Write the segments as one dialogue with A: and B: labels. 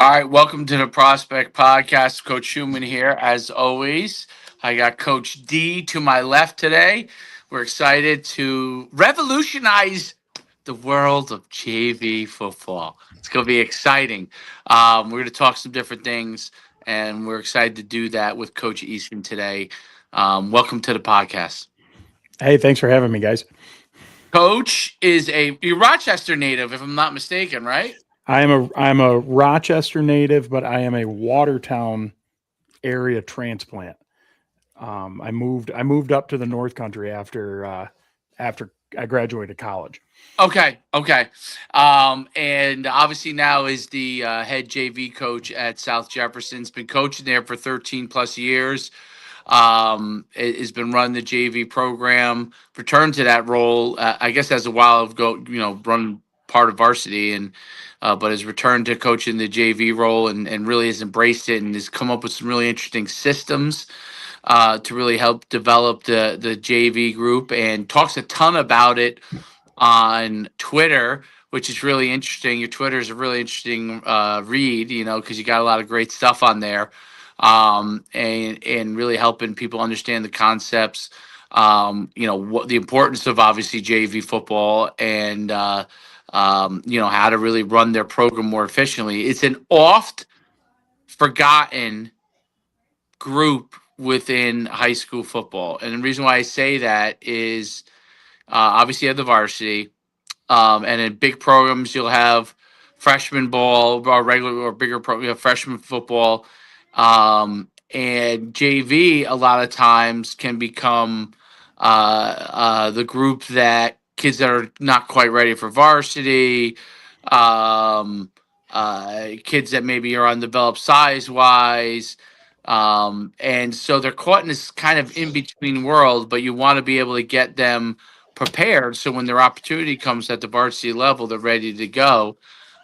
A: All right, welcome to the Prospect Podcast. Coach Schumann here, as always. I got Coach D to my left today. We're excited to revolutionize the world of JV football. It's going to be exciting. We're going to talk some different things, and we're excited to do that with Coach Easton today. Welcome to the podcast.
B: Hey, thanks for having me, guys.
A: Coach is you're Rochester native, if I'm not mistaken, right?
B: I'm a Rochester native, but I am a Watertown area transplant. I moved up to the North Country after I graduated college.
A: Okay. And obviously now is the head JV coach at South Jefferson's been coaching there for 13 plus years. Has been running the JV program. Returned to that role, I guess, as a while ago. Run part of varsity but has returned to coaching the JV role and really has embraced it and has come up with some really interesting systems to really help develop the JV group and talks a ton about it on Twitter, which is really interesting. Your Twitter is a really interesting read, because you got a lot of great stuff on there, and really helping people understand the concepts. What the importance of obviously JV football and how to really run their program more efficiently. It's an oft forgotten group within high school football, and the reason why I say that is obviously at the varsity. And in big programs, you'll have freshman ball or regular or bigger freshman football. And JV a lot of times can become the group that kids that are not quite ready for varsity, kids that maybe are undeveloped size wise. And so they're caught in this kind of in between world, but you want to be able to get them prepared so when their opportunity comes at the varsity level, they're ready to go.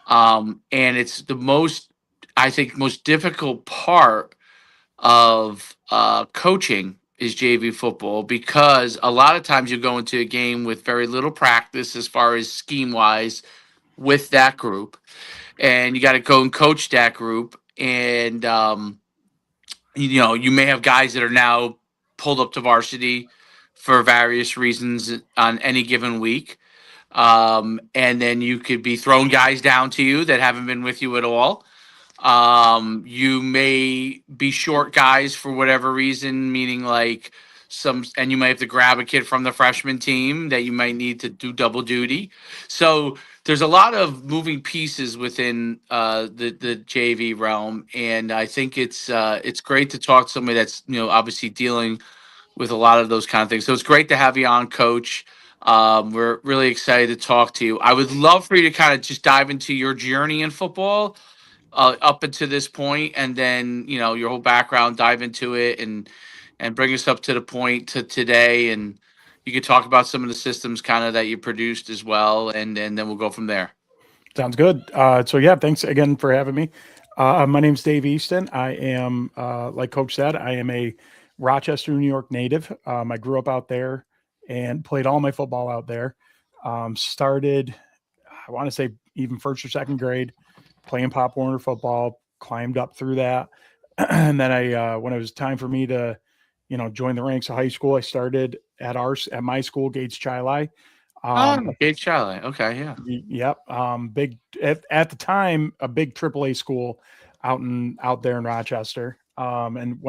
A: And it's the I think, most difficult part of coaching is JV football because a lot of times you go into a game with very little practice as far as scheme wise with that group, and you got to go and coach that group. And you may have guys that are now pulled up to varsity for various reasons on any given week. And then you could be throwing guys down to you that haven't been with you at all. You may be short guys for whatever reason, meaning like and you might have to grab a kid from the freshman team that you might need to do double duty. So there's a lot of moving pieces within the JV realm, and I think it's great to talk to somebody that's obviously dealing with a lot of those kind of things. So it's great to have you on, Coach. We're really excited to talk to you. I would love for you to kind of just dive into your journey in football up until this point, and then your whole background, dive into it, and bring us up to the point to today, and you could talk about some of the systems kind of that you produced as well, and then we'll go from there.
B: Sounds good. So yeah, thanks again for having me. My name's Dave Easton. I am, like Coach said, I am a Rochester, New York native. I grew up out there and played all my football out there. Started, I want to say, even first or second grade, playing Pop Warner football. Climbed up through that, and then when it was time for me to, join the ranks of high school, I started at my school, Gates Chili.
A: Gates Charlie. Okay, yeah.
B: Yep. Big at the time, a big AAA school out there in Rochester. And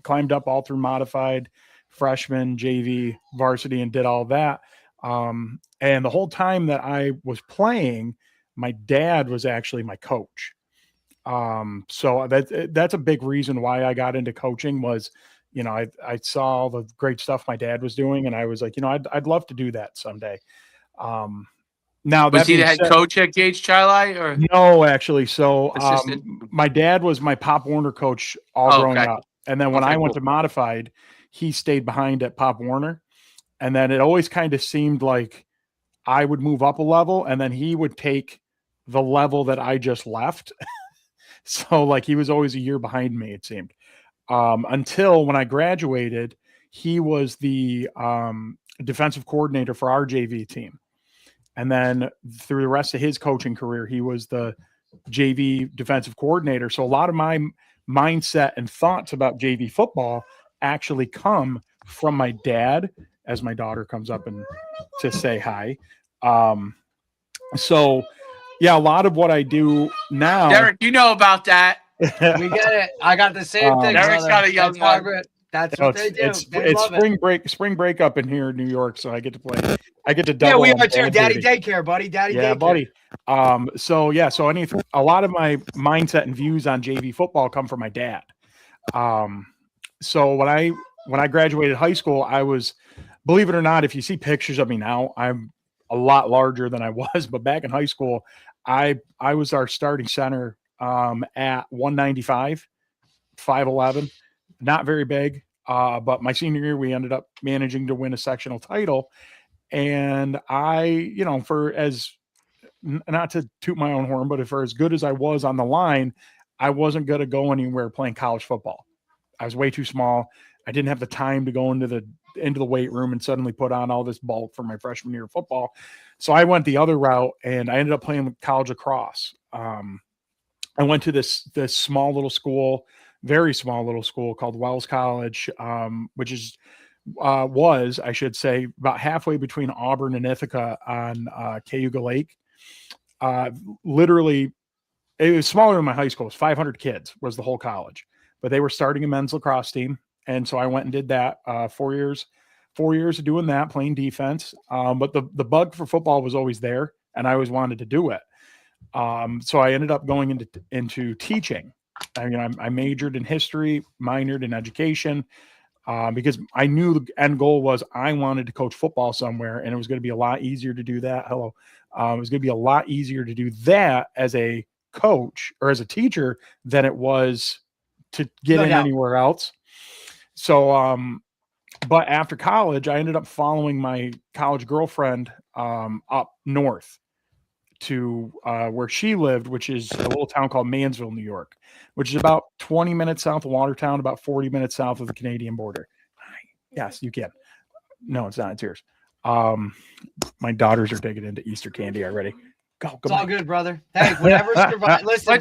B: climbed up all through modified, freshman, JV, varsity, and did all that. And the whole time that I was playing, my dad was actually my coach. So that's a big reason why I got into coaching was, I saw all the great stuff my dad was doing, and I was like, I'd love to do that someday. Now
A: Was
B: that
A: he the
B: being
A: head
B: said,
A: coach at Gates Charlie or
B: no, actually. So
A: assistant?
B: my dad was my Pop Warner coach all
A: Oh,
B: growing
A: okay.
B: up. And then when
A: Okay,
B: I went
A: cool.
B: to modified, he stayed behind at Pop Warner. And then it always kind of seemed like I would move up a level and then he would take the level that I just left. So like he was always a year behind me, it seemed. Until when I graduated, he was the defensive coordinator for our JV team. And then through the rest of his coaching career, he was the JV defensive coordinator. So a lot of my mindset and thoughts about JV football actually come from my dad, as my daughter comes up and to say hi. So yeah, a lot of what I do now.
A: Derek, you know about that.
C: We get it. I got the same thing.
A: Derek's
C: brother.
A: got a young
C: That's
A: one.
C: Margaret. That's what they do. They
B: It's
C: love
B: spring break up in here in New York, so I get to play. I get to
C: Yeah,
B: double.
C: we
B: on
C: are too.
B: dad
C: Daddy
B: duty.
C: daycare, buddy. Daddy
B: Yeah,
C: daycare.
B: buddy. So a lot of my mindset and views on JV football come from my dad. So when I graduated high school, I was, believe it or not, if you see pictures of me now, I'm a lot larger than I was. But back in high school, I was our starting center at 195, 5'11", not very big. But my senior year, we ended up managing to win a sectional title. And I, for as, not to toot my own horn, but for as good as I was on the line, I wasn't going to go anywhere playing college football. I was way too small. I didn't have the time to go into the weight room and suddenly put on all this bulk for my freshman year of football. So I went the other route, and I ended up playing college lacrosse. I went to this small little school, very small little school called Wells College, which is was, I should say, about halfway between Auburn and Ithaca on Cayuga Lake. Literally, it was smaller than my high school. It was 500 kids was the whole college, but they were starting a men's lacrosse team. And so I went and did that 4 years of doing that, playing defense. But the bug for football was always there, and I always wanted to do it. So I ended up going into teaching. I majored in history, minored in education, because I knew the end goal was I wanted to coach football somewhere, and it was going to be a lot easier to do that. It was going to be a lot easier to do that as a coach or as a teacher than it was to get in anywhere else. So, but after college, I ended up following my college girlfriend up north to where she lived, which is a little town called Mansville, New York, which is about 20 minutes south of Watertown, about 40 minutes south of the Canadian border. Yes, you can. No, it's not. It's yours. My daughters are digging into Easter candy already. Go.
C: It's all good, brother. Hey, whatever survives. Listen,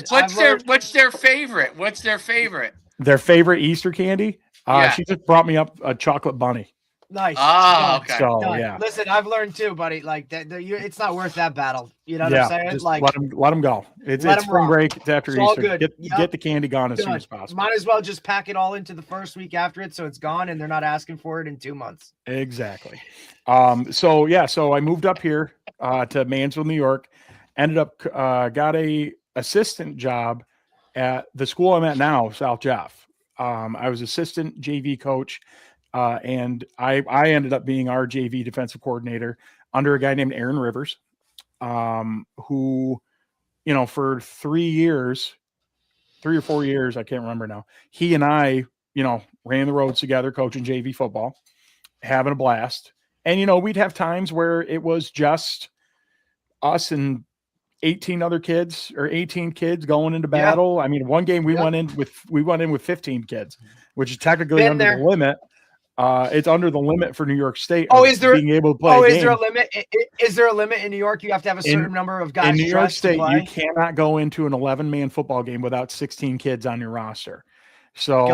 A: what's their favorite? What's their favorite?
B: Their favorite Easter candy?
A: Yeah.
B: She just brought me up a chocolate bunny.
C: Nice.
A: Oh, okay.
B: So,
C: Done.
B: yeah.
C: Listen, I've learned too, buddy. Like it's not worth that battle. You know what I'm saying?
B: Just
C: Like,
B: let them go. It's spring break. It's after
C: It's all
B: Easter.
C: good.
B: Get the candy gone as soon as possible.
C: Might as well just pack it all into the first week after it, so it's gone, and they're not asking for it in 2 months.
B: Exactly. So I moved up here to Mansville, New York. Ended up got a assistant job at the school I'm at now, South Jeff. I was assistant JV coach. And I ended up being our JV defensive coordinator under a guy named Aaron Rivers, who, for 3 or 4 years, I can't remember now, he and I, ran the roads together, coaching JV football, having a blast. And, we'd have times where it was just us and 18 other kids or 18 kids going into battle. Yeah. I mean, one game we went in with 15 kids, which is technically under the limit. It's under the limit for New York State.
C: Is there
B: being able to play?
C: Is there a limit? Is there a limit in New York? You have to have a certain number of guys.
B: In New York State, you cannot go into an 11-man football game without 16 kids on your roster. So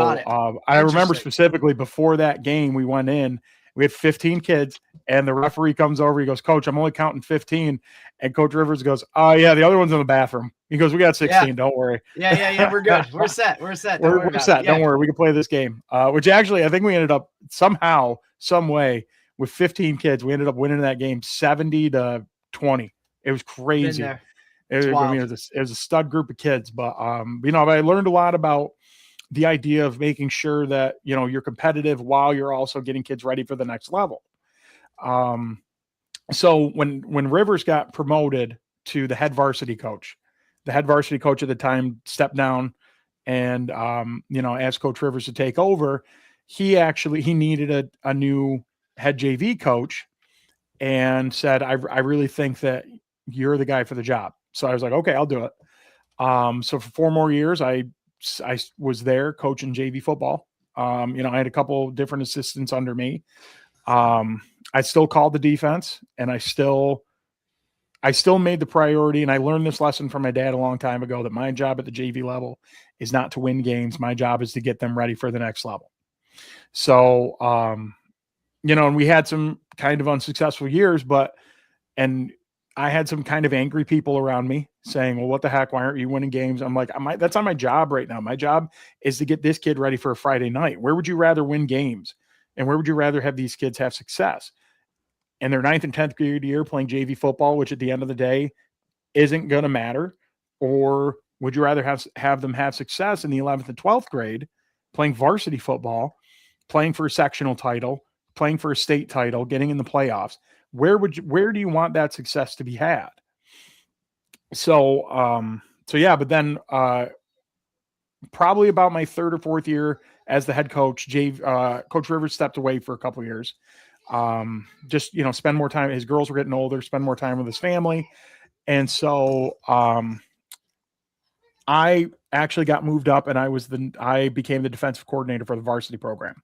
B: I remember specifically before that game, we went in. We had 15 kids, and the referee comes over. He goes, "Coach, I'm only counting 15." And Coach Rivers goes, "Oh yeah, the other one's in the bathroom." He goes, "We got 16. Yeah. Don't worry."
C: Yeah. We're good. We're set. We're set.
B: We're set. Don't worry. We can play this game. Which actually, I think we ended up somehow, some way, with 15 kids, we ended up winning that game 70-20. It was crazy. It was a stud group of kids. But I learned a lot about the idea of making sure that you're competitive while you're also getting kids ready for the next level. So when Rivers got promoted to the head varsity coach at the time stepped down and asked Coach Rivers to take over. He needed a new head JV coach and said, I really think that you're the guy for the job. So I was like, okay, I'll do it. So for 4 more years, I was there coaching JV football. I had a couple different assistants under me. I still called the defense, and I still I still made the priority, and I learned this lesson from my dad a long time ago, that my job at the JV level is not to win games. My job is to get them ready for the next level. So, and we had some kind of unsuccessful years, and I had some kind of angry people around me saying, well, what the heck? Why aren't you winning games? I'm like, that's not my job right now. My job is to get this kid ready for a Friday night. Where would you rather win games? And where would you rather have these kids have success? In their 9th and 10th grade year playing JV football, which at the end of the day isn't going to matter? Or would you rather have them have success in the 11th and 12th grade playing varsity football, playing for a sectional title, playing for a state title, getting in the playoffs? Where do you want that success to be had? So yeah, but then probably about my 3rd or 4th year as the head coach, Coach Rivers stepped away for a couple of years. Just, spend more time. His girls were getting older, spend more time with his family. And so I actually got moved up, and I became the defensive coordinator for the varsity program.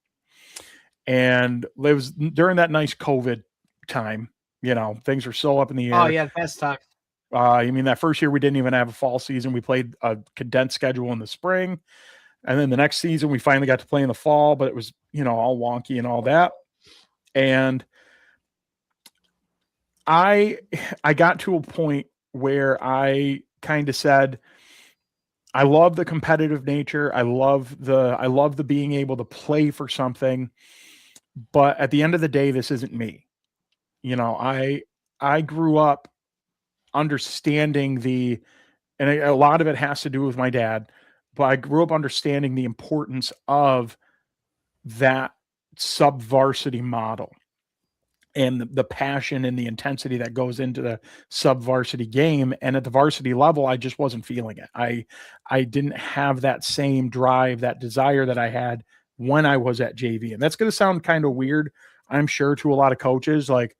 B: And it was during that nice COVID time, things were so up in the air.
C: Oh yeah, best time.
B: I mean, that first year we didn't even have a fall season. We played a condensed schedule in the spring. And then the next season we finally got to play in the fall, but it was, all wonky and all that. And I got to a point where I kind of said, I love the competitive nature. I love the being able to play for something, but at the end of the day, this isn't me. I grew up understanding and a lot of it has to do with my dad, but I grew up understanding the importance of that sub-varsity model and the passion and the intensity that goes into the sub-varsity game. And at the varsity level, I just wasn't feeling it. I didn't have that same drive, that desire that I had when I was at JV. And that's going to sound kind of weird, I'm sure, to a lot of coaches, like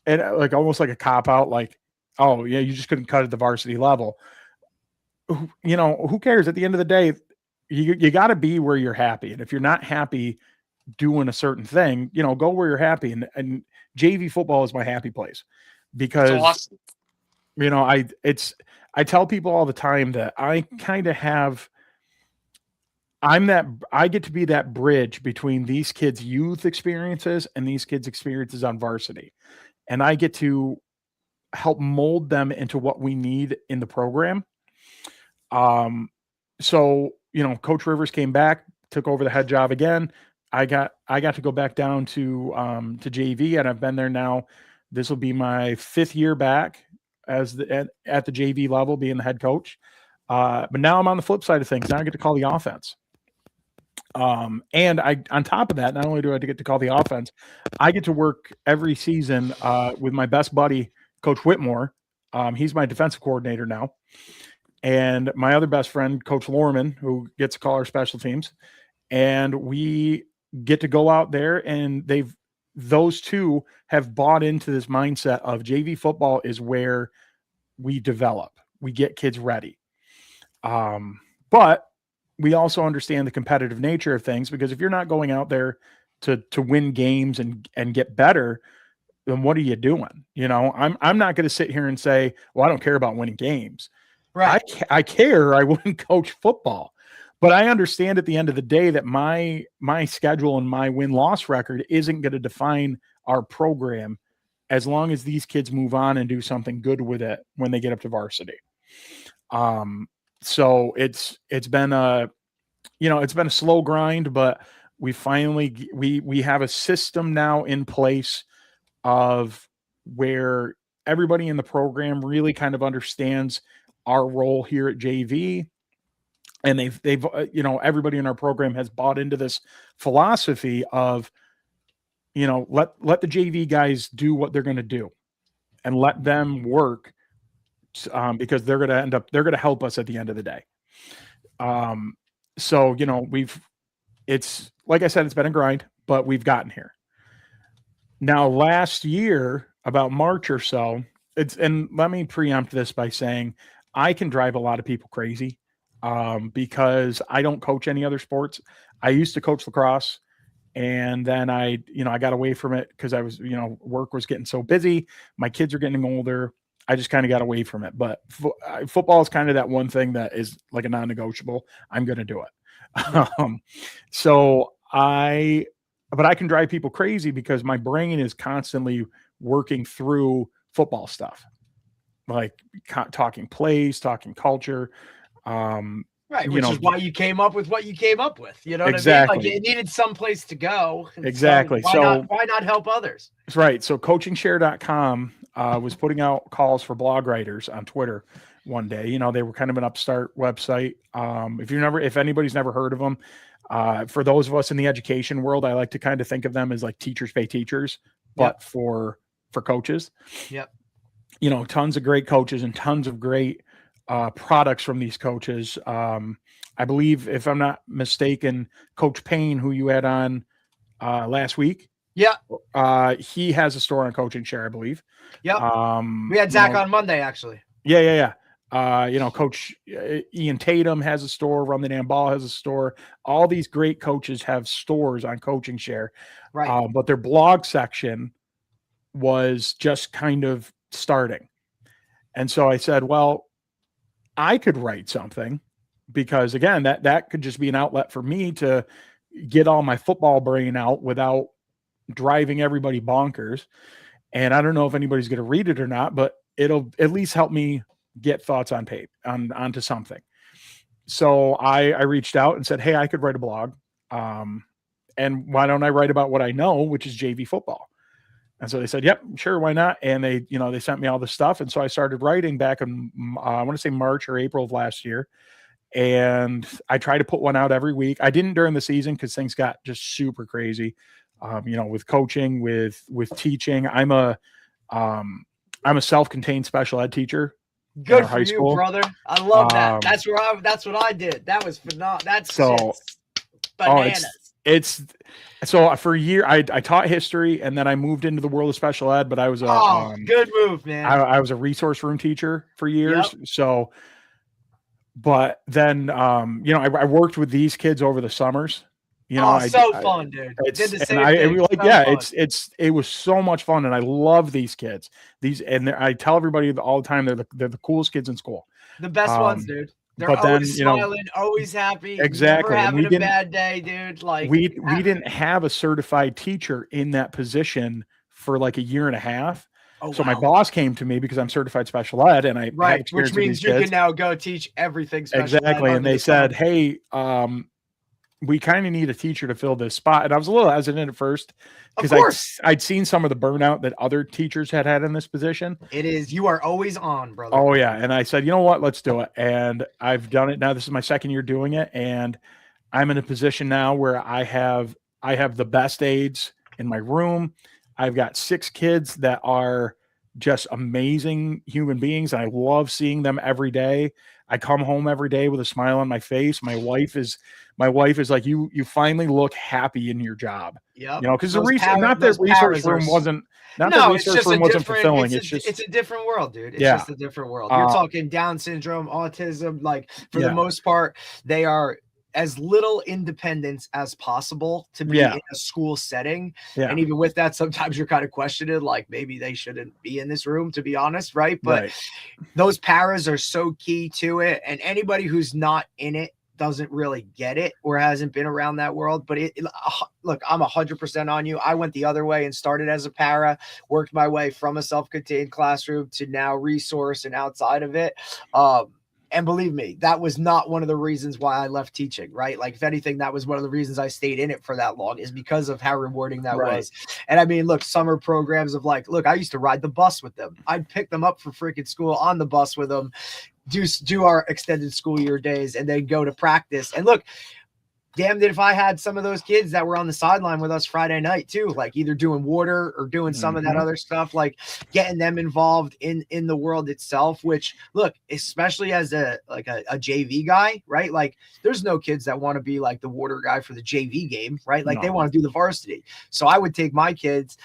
B: almost like a cop out, like, oh yeah, you just couldn't cut at the varsity level. Who cares? At the end of the day, you got to be where you're happy. And if you're not happy doing a certain thing, go where you're happy. And JV football is my happy place, because
A: awesome.
B: I tell people all the time that I kind of I get to be that bridge between these kids' youth experiences and these kids' experiences on varsity. And I get to help mold them into what we need in the program. So, Coach Rivers came back, took over the head job again. I got to go back down to JV, and I've been there now. This will be my 5th year back at the JV level, being the head coach. But now I'm on the flip side of things. Now I get to call the offense. And on top of that, not only do I get to call the offense, I get to work every season with my best buddy, Coach Whitmore. He's my defensive coordinator now. And my other best friend, Coach Lorman, who gets to call our special teams. And we get to go out there, and those two have bought into this mindset of JV football is where we develop, we get kids ready. But we also understand the competitive nature of things, because if you're not going out there to win games and get better, then what are you doing? I'm not going to sit here and say, well, I don't care about winning games.
C: Right.
B: I care. I wouldn't coach football, but I understand at the end of the day that my schedule and my win-loss record isn't going to define our program as long as these kids move on and do something good with it when they get up to varsity. So it's been a slow grind, but we finally, we have a system now in place of where everybody in the program really kind of understands our role here at JV. And they've everybody in our program has bought into this philosophy of, let the JV guys do what they're going to do and let them work, because they're going to help us at the end of the day. So, it's like I said, it's been a grind, but we've gotten here. Now, last year, about March or so, and let me preempt this by saying I can drive a lot of people crazy, because I don't coach any other sports. I used to coach lacrosse, and then I got away from it because I was, work was getting so busy. My kids are getting older. I just kind of got away from it. But football is kind of that one thing that is like a non-negotiable. I'm going to do it. But I can drive people crazy because my brain is constantly working through football stuff, like talking plays, talking culture.
C: Right, which is why you came up with what you came up with. You know what
B: exactly.
C: I mean? Like it needed some place to go.
B: Exactly.
C: So why not help others?
B: Right. So coachingshare.com was putting out calls for blog writers on Twitter one day. You know, they were kind of an upstart website. If anybody's never heard of them, for those of us in the education world, I like to kind of think of them as like teachers pay teachers, but for coaches.
C: Yep.
B: You know, tons of great coaches and tons of great products from these coaches. I believe, if I'm not mistaken, Coach Payne, who you had on last week.
C: Yeah.
B: He has a store on Coaching Share, I believe.
C: Yeah. We had Zach on Monday, actually.
B: Yeah. Coach Ian Tatum has a store. Run the Damn Ball has a store. All these great coaches have stores on Coaching Share.
C: Right.
B: But their blog section was just kind of starting. And so I said, well, I could write something, because again, that could just be an outlet for me to get all my football brain out without driving everybody bonkers. And I don't know if anybody's going to read it or not, but it'll at least help me get thoughts on paper onto something. So I reached out and said, hey, I could write a blog. And why don't I write about what I know, which is JV football? And so they said, yep, sure, why not? And they sent me all the stuff. And so I started writing back in, I want to say March or April of last year. And I try to put one out every week. I didn't during the season because things got just super crazy, with coaching, with teaching. I'm a self-contained special ed teacher.
C: Good for you, brother. I love that. That's what I did. That was phenomenal. That's so bananas.
B: So for a year I taught history, and then I moved into the world of special ed, but I was
C: good move, man.
B: I was a resource room teacher for years. Yep. So, but then, I worked with these kids over the summers,
C: fun, dude. Did the same thing.
B: It was so much fun. And I love these kids, I tell everybody all the time, they're the coolest kids in school.
C: The best ones, dude. They're always smiling, always happy.
B: Exactly.
C: Never having a bad day, dude. Like
B: we didn't have a certified teacher in that position for like a year and a half. So my boss came to me because I'm certified special ed, and I
C: which means you can now go teach everything special
B: exactly. And they said, hey, we kind of need a teacher to fill this spot. And I was a little hesitant at first because I'd seen some of the burnout that other teachers had in this position.
C: You are always on, brother.
B: Oh yeah. And I said, you know what, let's do it. And I've done it now. This is my second year doing it. And I'm in a position now where I have the best aides in my room. I've got 6 kids that are just amazing human beings. And I love seeing them every day. I come home every day with a smile on my face. My wife is like, you finally look happy in your job.
C: Yeah.
B: Because the research room wasn't fulfilling.
C: It's a different world, dude. It's just a different world. You're talking Down syndrome, autism, like for the most part, they are as little independence as possible to be in a school setting. Yeah. And even with that, sometimes you're kind of questioning, like maybe they shouldn't be in this room, to be honest. Right. But those paras are so key to it. And anybody who's not in it doesn't really get it or hasn't been around that world. But look, I'm 100% on you. I went the other way and started as a para, worked my way from a self-contained classroom to now resource and outside of it. And believe me, that was not one of the reasons why I left teaching, right? Like, if anything, that was one of the reasons I stayed in it for that long, is because of how rewarding that was. And I mean, look, summer programs of look, I used to ride the bus with them. I'd pick them up for freaking school on the bus with them, do our extended school year days, and then go to practice. And look, damned if I had some of those kids that were on the sideline with us Friday night too, like either doing water or doing some of that other stuff, like getting them involved in the world itself, which, look, especially as a JV guy, right? Like, there's no kids that want to be like the water guy for the JV game, right? Like, they want to do the varsity. So I would take my kids,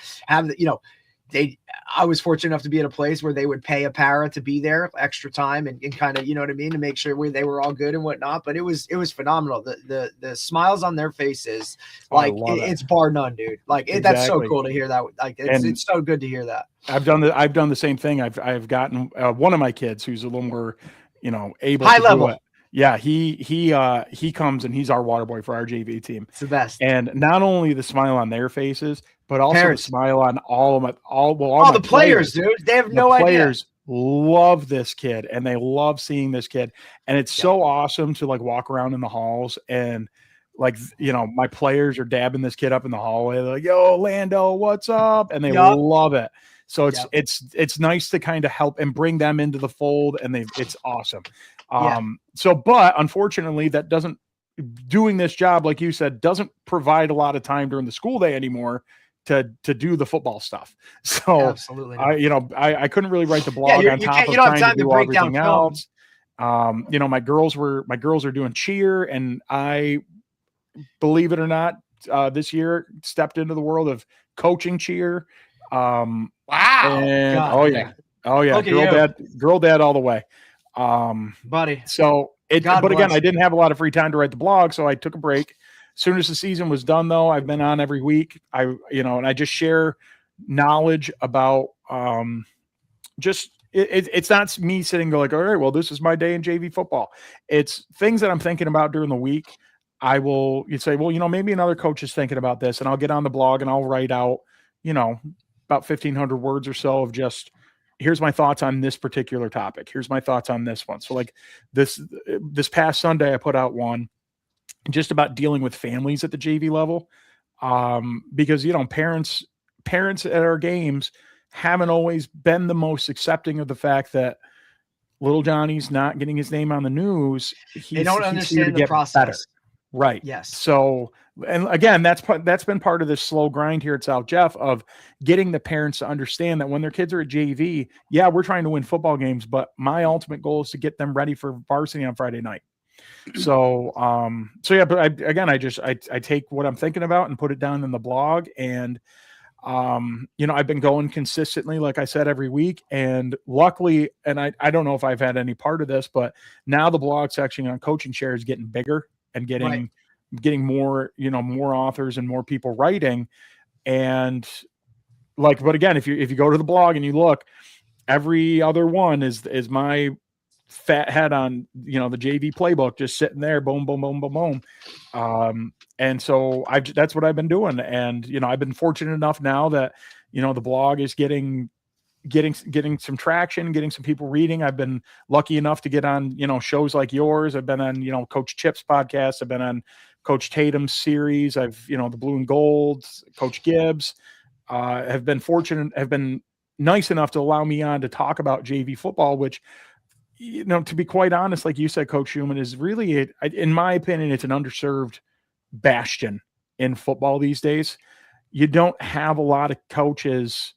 C: I was fortunate enough to be at a place where they would pay a para to be there extra time and kind of, you know what I mean, to make sure they were all good and whatnot. But it was phenomenal. The smiles on their faces, like it's bar none, dude. Like that's so cool to hear that. Like it's so good to hear that.
B: I've done the same thing. I've gotten one of my kids who's a little more, able
C: high
B: to
C: level.
B: do it. Yeah, he comes and he's our water boy for our JV team.
C: It's the best.
B: And not only the smile on their faces, but also the smile on all
C: the players, dude. They have no idea.
B: Players love this kid and they love seeing this kid. And it's so awesome to like walk around in the halls and like, my players are dabbing this kid up in the hallway. They're like, yo, Lando, what's up? And they love it. So it's nice to kind of help and bring them into the fold, and it's awesome. But unfortunately, that doesn't doing this job, like you said, doesn't provide a lot of time during the school day anymore to do the football stuff. So
C: absolutely,
B: I couldn't really write the blog on top of trying to do everything else. My girls are doing cheer, and I, believe it or not, this year stepped into the world of coaching cheer.
A: Wow.
B: And
C: God,
B: girl dad all the way.
C: Buddy.
B: So again, I didn't have a lot of free time to write the blog, so I took a break. As soon as the season was done, though, I've been on every week. And I just share knowledge about it's not me sitting go like, all right, well, this is my day in JV football. It's things that I'm thinking about during the week. You'd say, well, maybe another coach is thinking about this, and I'll get on the blog and I'll write out, about 1,500 words or so of just, here's my thoughts on this particular topic. Here's my thoughts on this one. So like this past Sunday, I put out one just about dealing with families at the JV level. Because, parents at our games haven't always been the most accepting of the fact that little Johnny's not getting his name on the news.
C: They don't understand the process. Better.
B: Right.
C: Yes.
B: So, and again, that's been part of this slow grind here at South Jeff of getting the parents to understand that when their kids are at JV, we're trying to win football games, but my ultimate goal is to get them ready for varsity on Friday night. So, but I take what I'm thinking about and put it down in the blog. And, I've been going consistently, like I said, every week. And luckily, and I don't know if I've had any part of this, but now the blog section on Coaching Share is getting bigger and getting more, more authors and more people writing. And but again, if you go to the blog and you look, every other one is my fat head on, the JV playbook, just sitting there, boom, boom, boom, boom, boom. And so that's what I've been doing. And, I've been fortunate enough now that, the blog is getting some traction, getting some people reading. I've been lucky enough to get on, shows like yours. I've been on, Coach Chip's podcast. I've been on Coach Tatum's series. I've, the Blue and Gold, Coach Gibbs, have been nice enough to allow me on to talk about JV football, which, to be quite honest, like you said, Coach Schumann, is really, in my opinion, it's an underserved bastion in football these days. You don't have a lot of coaches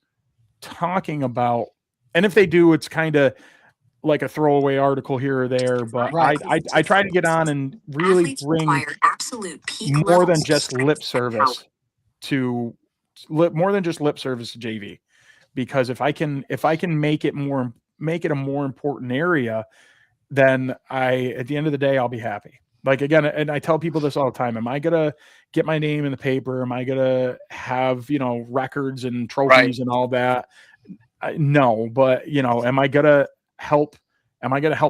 B: talking about, and if they do, it's kind of like a throwaway article here or there, but I try to get on and really bring more than just lip service to JV, because if I can make it a more important area, then at the end of the day, I'll be happy. Like, again, and I tell people this all the time, am I going to get my name in the paper? Am I going to have, records and trophies and all that? No, but, am I going to help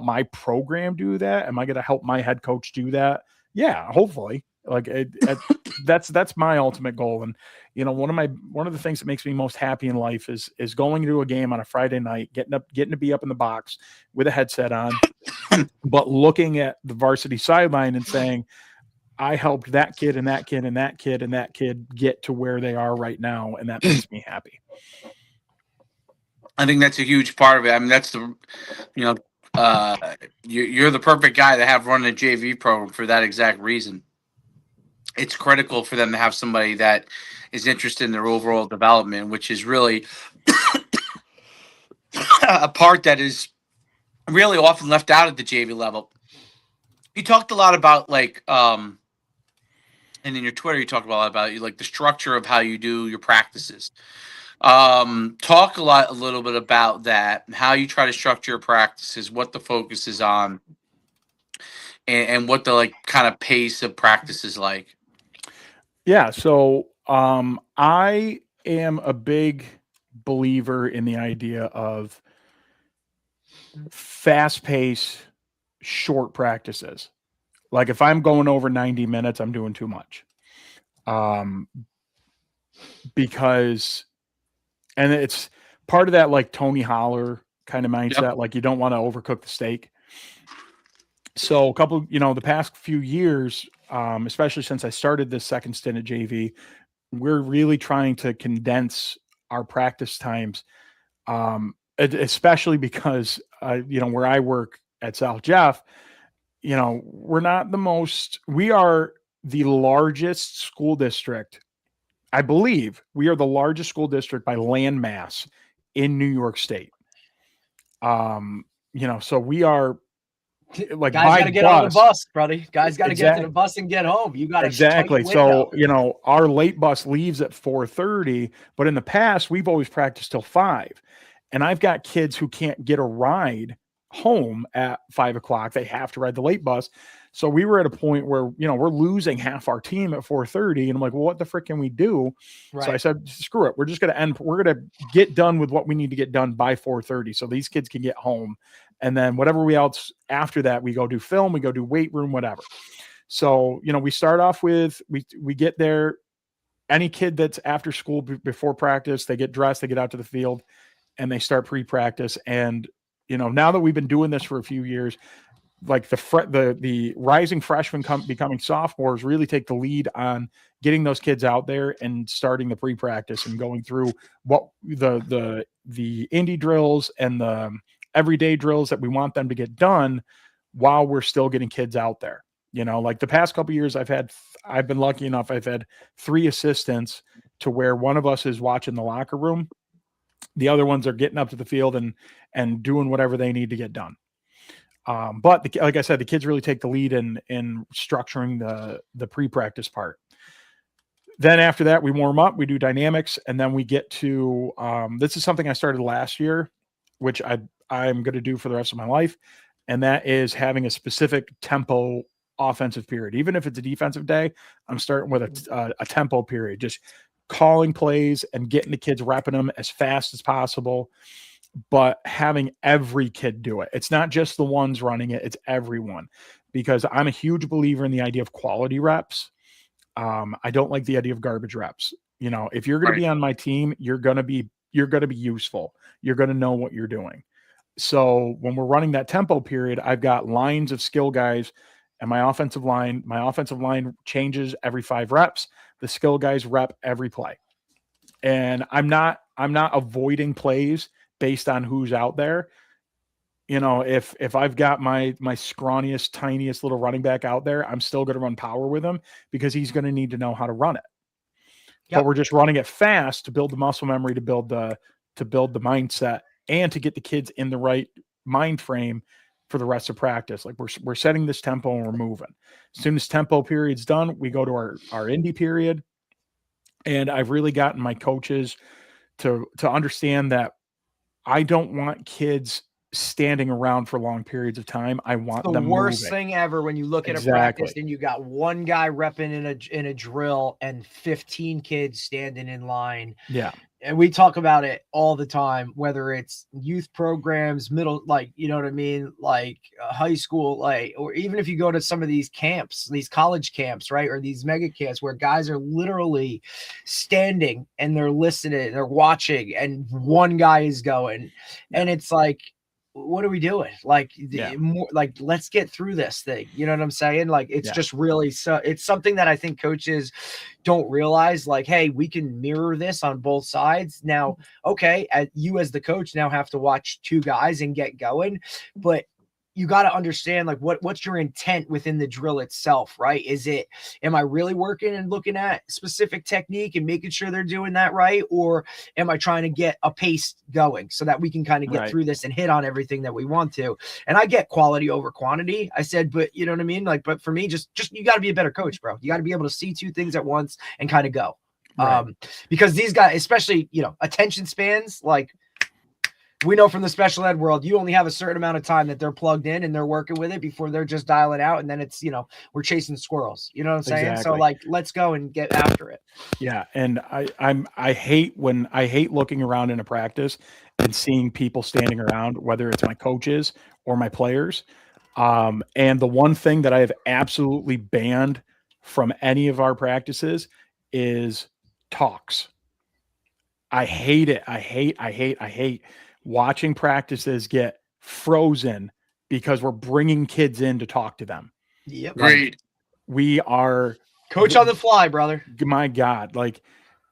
B: my program do that? Am I going to help my head coach do that? Yeah, hopefully. Like that's my ultimate goal. And, one of the things that makes me most happy in life is going to a game on a Friday night, getting to be up in the box with a headset on, but looking at the varsity sideline and saying, I helped that kid and that kid and that kid and that kid get to where they are right now. And that makes me happy.
A: I think that's a huge part of it. I mean, that's you're the perfect guy to have run a JV program for that exact reason. It's critical for them to have somebody that is interested in their overall development, which is really a part that is really often left out at the JV level. You talked a lot about and in your Twitter, you talked a lot about the structure of how you do your practices. Talk a little bit about that, how you try to structure your practices, what the focus is on, and what the like kind of pace of practice is like.
B: Yeah. So I am a big believer in the idea of fast pace, short practices. Like if I'm going over 90 minutes, I'm doing too much. Because, and it's part of that like Tony Holler kind of mindset. Yep. Like you don't want to overcook the steak. So the past few years, especially since I started this second stint at JV, we're really trying to condense our practice times, especially because, where I work at South Jeff, we are the largest school district. I believe we are the largest school district by land mass in New York State. So we are like
C: guys got to get on the bus, buddy. Guys got to get to the bus and get home. You got
B: exactly. So our late bus leaves at 4:30, but in the past we've always practiced till 5, and I've got kids who can't get a ride home at 5 o'clock. They have to ride the late bus. So we were at a point where, we're losing half our team at 4:30. And I'm like, well, what the frick can we do? Right. So I said, screw it. We're just going to we're going to get done with what we need to get done by 4:30. So these kids can get home. And then whatever else after that, we go do film, we go do weight room, whatever. So, we start off with, we get there, any kid that's after school before practice, they get dressed, they get out to the field and they start pre-practice. And, now that we've been doing this for a few years, like the rising freshmen becoming sophomores really take the lead on getting those kids out there and starting the pre-practice and going through what the indie drills and the everyday drills that we want them to get done while we're still getting kids out there. Like the past couple of years I've been lucky enough. I've had 3 assistants to where one of us is watching the locker room. The other ones are getting up to the field and doing whatever they need to get done. But like I said, the kids really take the lead in structuring the pre-practice part. Then after that, we warm up, we do dynamics, and then we get to, this is something I started last year, which I'm going to do for the rest of my life. And that is having a specific tempo offensive period. Even if it's a defensive day, I'm starting with a tempo period, just calling plays and getting the kids repping them as fast as possible, but having every kid do it. It's not just the ones running it, it's everyone, because I'm a huge believer in the idea of quality reps. I don't like the idea of garbage reps. If you're going to be on my team, you're going to be useful. You're going to know what you're doing. So when we're running that tempo period, I've got lines of skill guys and my offensive line changes every 5 reps. The skill guys rep every play. And I'm not avoiding plays based on who's out there. If I've got my scrawniest, tiniest little running back out there, I'm still going to run power with him because he's going to need to know how to run it. Yep. But we're just running it fast to build the muscle memory, to build the mindset, and to get the kids in the right mind frame for the rest of practice. Like we're setting this tempo and we're moving. As soon as tempo period's done, we go to our indie period. And I've really gotten my coaches to understand that I don't want kids standing around for long periods of time. I want them moving.
C: The worst thing ever when you look at a practice and you got one guy repping in a drill and 15 kids standing in line.
B: Yeah.
C: And we talk about it all the time, whether it's youth programs, middle, like, you know what I mean? Like high school, like, or even if you go to some of these camps, these college camps, right? Or these mega camps where guys are literally standing and they're listening, they're watching, and one guy is going. And it's like, what are we doing? Like, more like, let's get through this thing. You know what I'm saying? Like, it's just really, so it's something that I think coaches don't realize, like, hey, we can mirror this on both sides. Now, okay, you as the coach now have to watch 2 guys and get going, but you got to understand, like, what's your intent within the drill itself, right? Am I really working and looking at specific technique and making sure they're doing that right? Or am I trying to get a pace going so that we can kind of get through this and hit on everything that we want to? And I get quality over quantity. I said, but you know what I mean? Like, but for me, just you got to be a better coach, bro. You got to be able to see 2 things at once and kind of go.
B: Right.
C: Because these guys, especially, attention spans, like we know from the special ed world, you only have a certain amount of time that they're plugged in and they're working with it before they're just dialing out. And then it's, we're chasing squirrels, you know what I'm saying?
B: Exactly.
C: So like, let's go and get after it.
B: Yeah. And I hate looking around in a practice and seeing people standing around, whether it's my coaches or my players. And the one thing that I have absolutely banned from any of our practices is talks. I hate it. I hate watching practices get frozen because we're bringing kids in to talk to them.
C: Yep.
A: Great.
B: We are
C: coach on the fly, brother.
B: My God.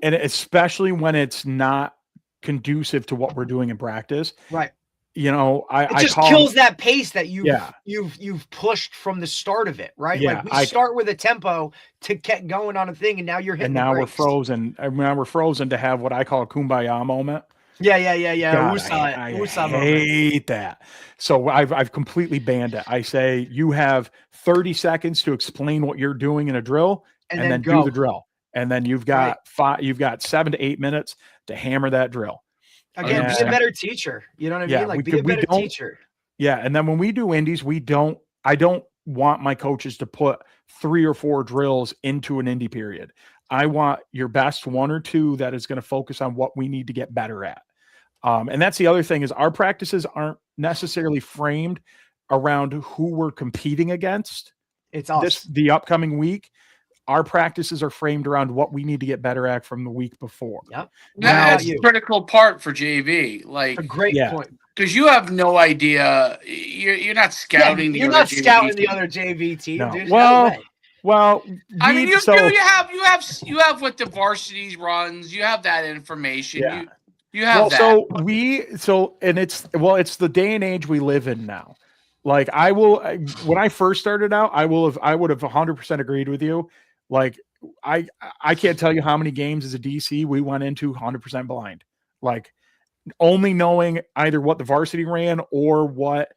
B: And especially when it's not conducive to what we're doing in practice.
C: Right.
B: It
C: just kills that pace that you've pushed from the start of it, right?
B: Yeah,
C: like we start with a tempo to get going on a thing, and now you're hitting.
B: And now we're frozen. Now we're frozen to have what I call a kumbaya moment.
C: Yeah.
B: God, I hate that. So I've completely banned it. I say you have 30 seconds to explain what you're doing in a drill, and then do the drill. And then you've got 7 to 8 minutes to hammer that drill.
C: Again, be a better teacher. You know what I mean? Like, be a better teacher.
B: Yeah. And then when we do indies, I don't want my coaches to put 3 or 4 drills into an indie period. I want your best 1 or 2 that is going to focus on what we need to get better at. And that's the other thing is our practices aren't necessarily framed around who we're competing against.
C: It's us.
B: The upcoming week. Our practices are framed around what we need to get better at from the week before.
C: Yep.
A: That's a critical part for JV. Like,
C: a great point.
A: Because you have no idea. You're not scouting.
C: You're not scouting the other JV team,
B: no.
C: dude.
B: Well,
A: I mean, you have what the varsities runs. You have that information.
B: Yeah.
A: You have that.
B: It's the day and age we live in now. Like when I first started out, I would have 100% agreed with you. Like I can't tell you how many games as a DC we went into 100% blind, like only knowing either what the varsity ran or what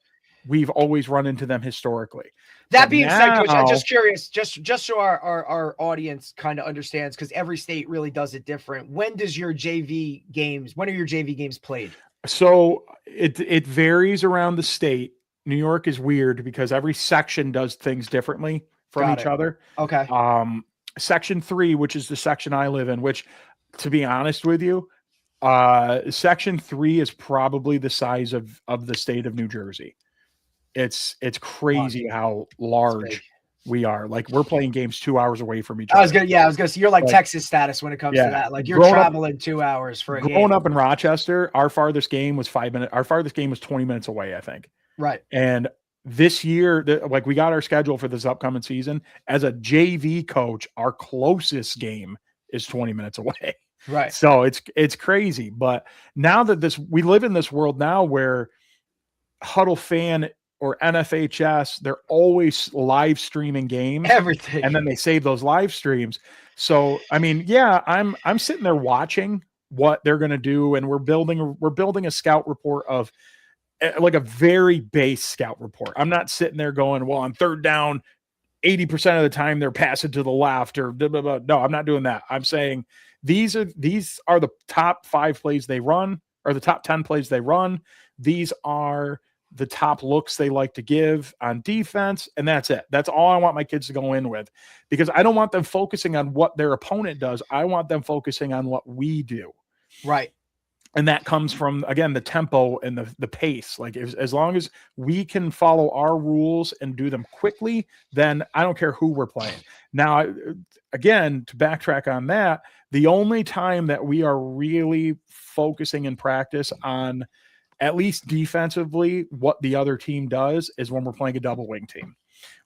B: we've always run into them historically.
C: That being said, Coach, I'm just curious, just so our audience kind of understands, because every state really does it different. When are your JV games played? So
B: it varies around the state. New York is weird because every section does things differently from each other.
C: Okay.
B: Section 3, which is the section I live in, which, to be honest with you, Section 3 is probably the size of the state of New Jersey. It's crazy how large we are. Like, we're playing games 2 hours away from each other.
C: I was gonna say you're like Texas status when it comes to that. Like, you're traveling 2 hours for a game.
B: Growing up in Rochester, our farthest game was 5 minutes. Our farthest game was 20 minutes away, I think.
C: Right.
B: And this year, we got our schedule for this upcoming season. As a JV coach, our closest game is 20 minutes away.
C: Right.
B: So it's crazy. But now that we live in this world now where Huddle Fan or NFHS, they're always live streaming games.
C: Everything.
B: And then they save those live streams. So, I mean, yeah, I'm sitting there watching what they're going to do. And we're building a scout report of, like, a very base scout report. I'm not sitting there going, well, on third down, 80% of the time they're passing to the left or blah, blah, blah. No, I'm not doing that. I'm saying these are the top 5 plays they run, or the top 10 plays they run. These are the top looks they like to give on defense. And that's it. That's all I want my kids to go in with, because I don't want them focusing on what their opponent does. I want them focusing on what we do.
C: Right.
B: And that comes from, again, the tempo and the pace. Like, as long as we can follow our rules and do them quickly, then I don't care who we're playing. Now, again, to backtrack on that, the only time that we are really focusing in practice on, at least defensively, what the other team does is when we're playing a double wing team,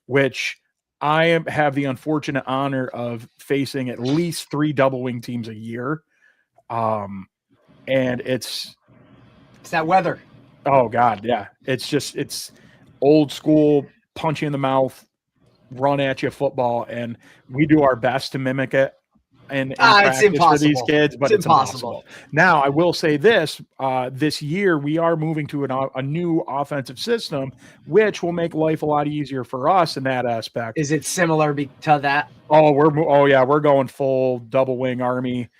B: which I have the unfortunate honor of facing at least 3 double wing teams a year. And it's
C: that weather.
B: Oh God. Yeah. It's old school, punch you in the mouth, run at you football. And we do our best to mimic it. And
C: it's impossible
B: for these kids, but it's impossible. Now, I will say this: this year we are moving to a new offensive system, which will make life a lot easier for us in that aspect.
C: Is it similar to that?
B: We're going full double wing army.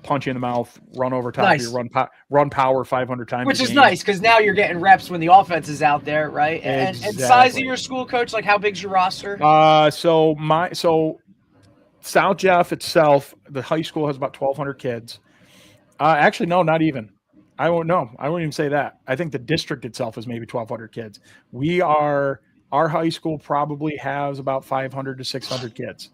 B: punch you in the mouth, run over top of you, run power 500 times.
C: Which is nice because now you're getting reps when the offense is out there, right?
B: Exactly.
C: And size of your school, coach, like how big's your roster?
B: So South Jeff itself, the high school has about 1,200 kids. Actually, no, not even. I won't even say that. I think the district itself is maybe 1,200 kids. Our high school probably has about 500 to 600 kids.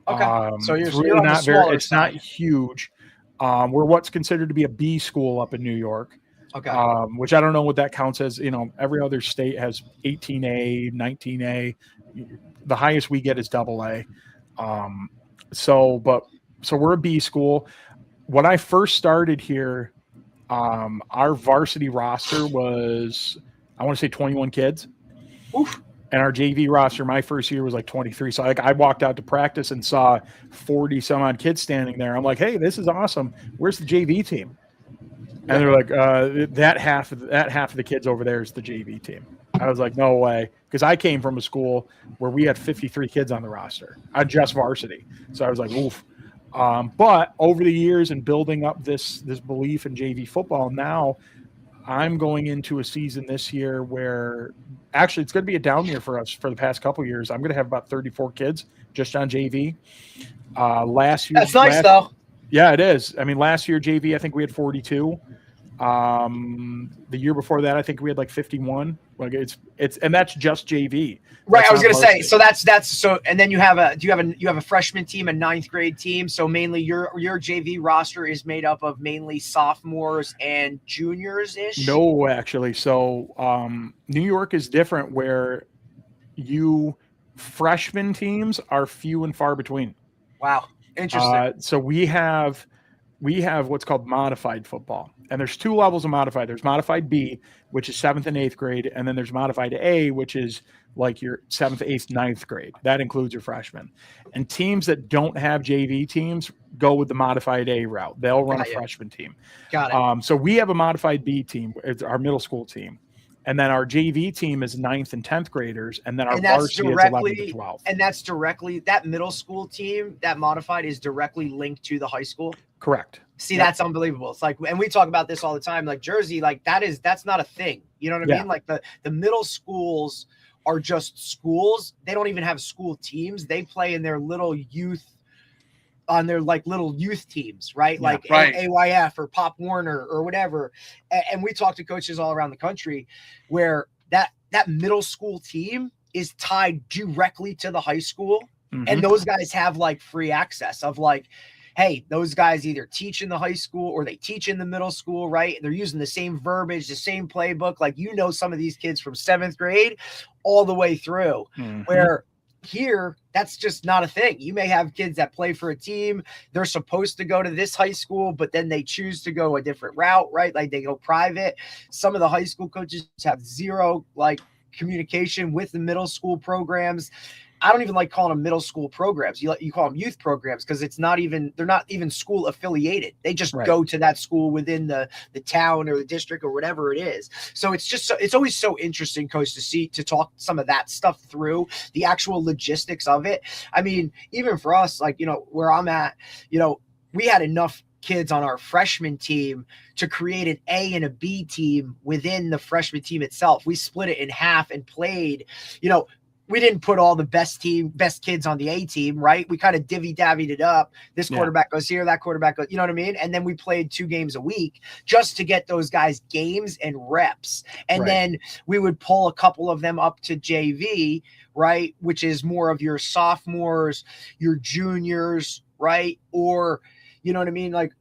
C: Okay. So
B: it's really not very. It's not huge. We're what's considered to be a B school up in New York.
C: Okay.
B: Which I don't know what that counts as. Every other state has 18A, 19A. The highest we get is AA. So we're a B school. When I first started here, our varsity roster was, I want to say 21 kids.
C: Oof.
B: And our JV roster, my first year was like 23. So I walked out to practice and saw 40 some odd kids standing there. I'm like, hey, this is awesome. Where's the JV team? And they're like, that half of the kids over there is the JV team. I was like, no way. Because I came from a school where we had 53 kids on the roster. I just varsity. So I was like, oof. But over the years and building up this belief in JV football, now I'm going into a season this year where actually it's going to be a down year for us for the past couple of years. I'm going to have about 34 kids just on JV. Last year.
C: That's nice, though.
B: Yeah, it is. I mean, last year JV, I think we had 42. The year before that, I think we had like 51. Like and that's just JV.
C: Right. I was going to say, so that's so, and then you have a freshman team, a 9th grade team. So mainly your JV roster is made up of mainly sophomores and juniors ish.
B: No, actually. So, New York is different where freshman teams are few and far between.
C: Wow. Interesting.
B: So we have what's called modified football. And there's 2 levels of modified. There's modified B, which is 7th and 8th grade. And then there's modified A, which is like your 7th, 8th, 9th grade. That includes your freshmen. And teams that don't have JV teams go with the modified A route. They'll run a freshman team.
C: Got it.
B: So we have a modified B team. It's our middle school team. And then our JV team is 9th and 10th graders. And then our varsity is 11 to 12.
C: And that's directly, that middle school team, that modified is directly linked to the high school?
B: Correct.
C: See, that's unbelievable. It's like, and we talk about this all the time, like Jersey, like that's not a thing. You know what I mean? Like the middle schools are just schools. They don't even have school teams. They play in their little youth, on their like little youth teams, right?
B: Yeah,
C: like
B: right.
C: AYF or Pop Warner or whatever. And we talk to coaches all around the country where that middle school team is tied directly to the high school. Mm-hmm. And those guys have like free access of like, hey, those guys either teach in the high school or they teach in the middle school, right? They're using the same verbiage, the same playbook. Like, some of these kids from 7th grade all the way through. Mm-hmm. Where here, that's just not a thing. You may have kids that play for a team. They're supposed to go to this high school, but then they choose to go a different route, right? Like they go private. Some of the high school coaches have zero like communication with the middle school programs. I don't even like calling them middle school programs. You call them youth programs because they're not even school affiliated. They just go to that school within the town or the district or whatever it is. So it's always so interesting, Coach, to talk some of that stuff through, the actual logistics of it. I mean, even for us, like, where I'm at, we had enough kids on our freshman team to create an A and a B team within the freshman team itself. We split it in half and played, we didn't put all the best kids on the A team, right? We kind of divvy-davvied it up. This quarterback goes here, that quarterback goes, you know what I mean? And then we played 2 games a week just to get those guys games and reps. And then we would pull a couple of them up to JV, right? Which is more of your sophomores, your juniors, right? Or, you know what I mean? Like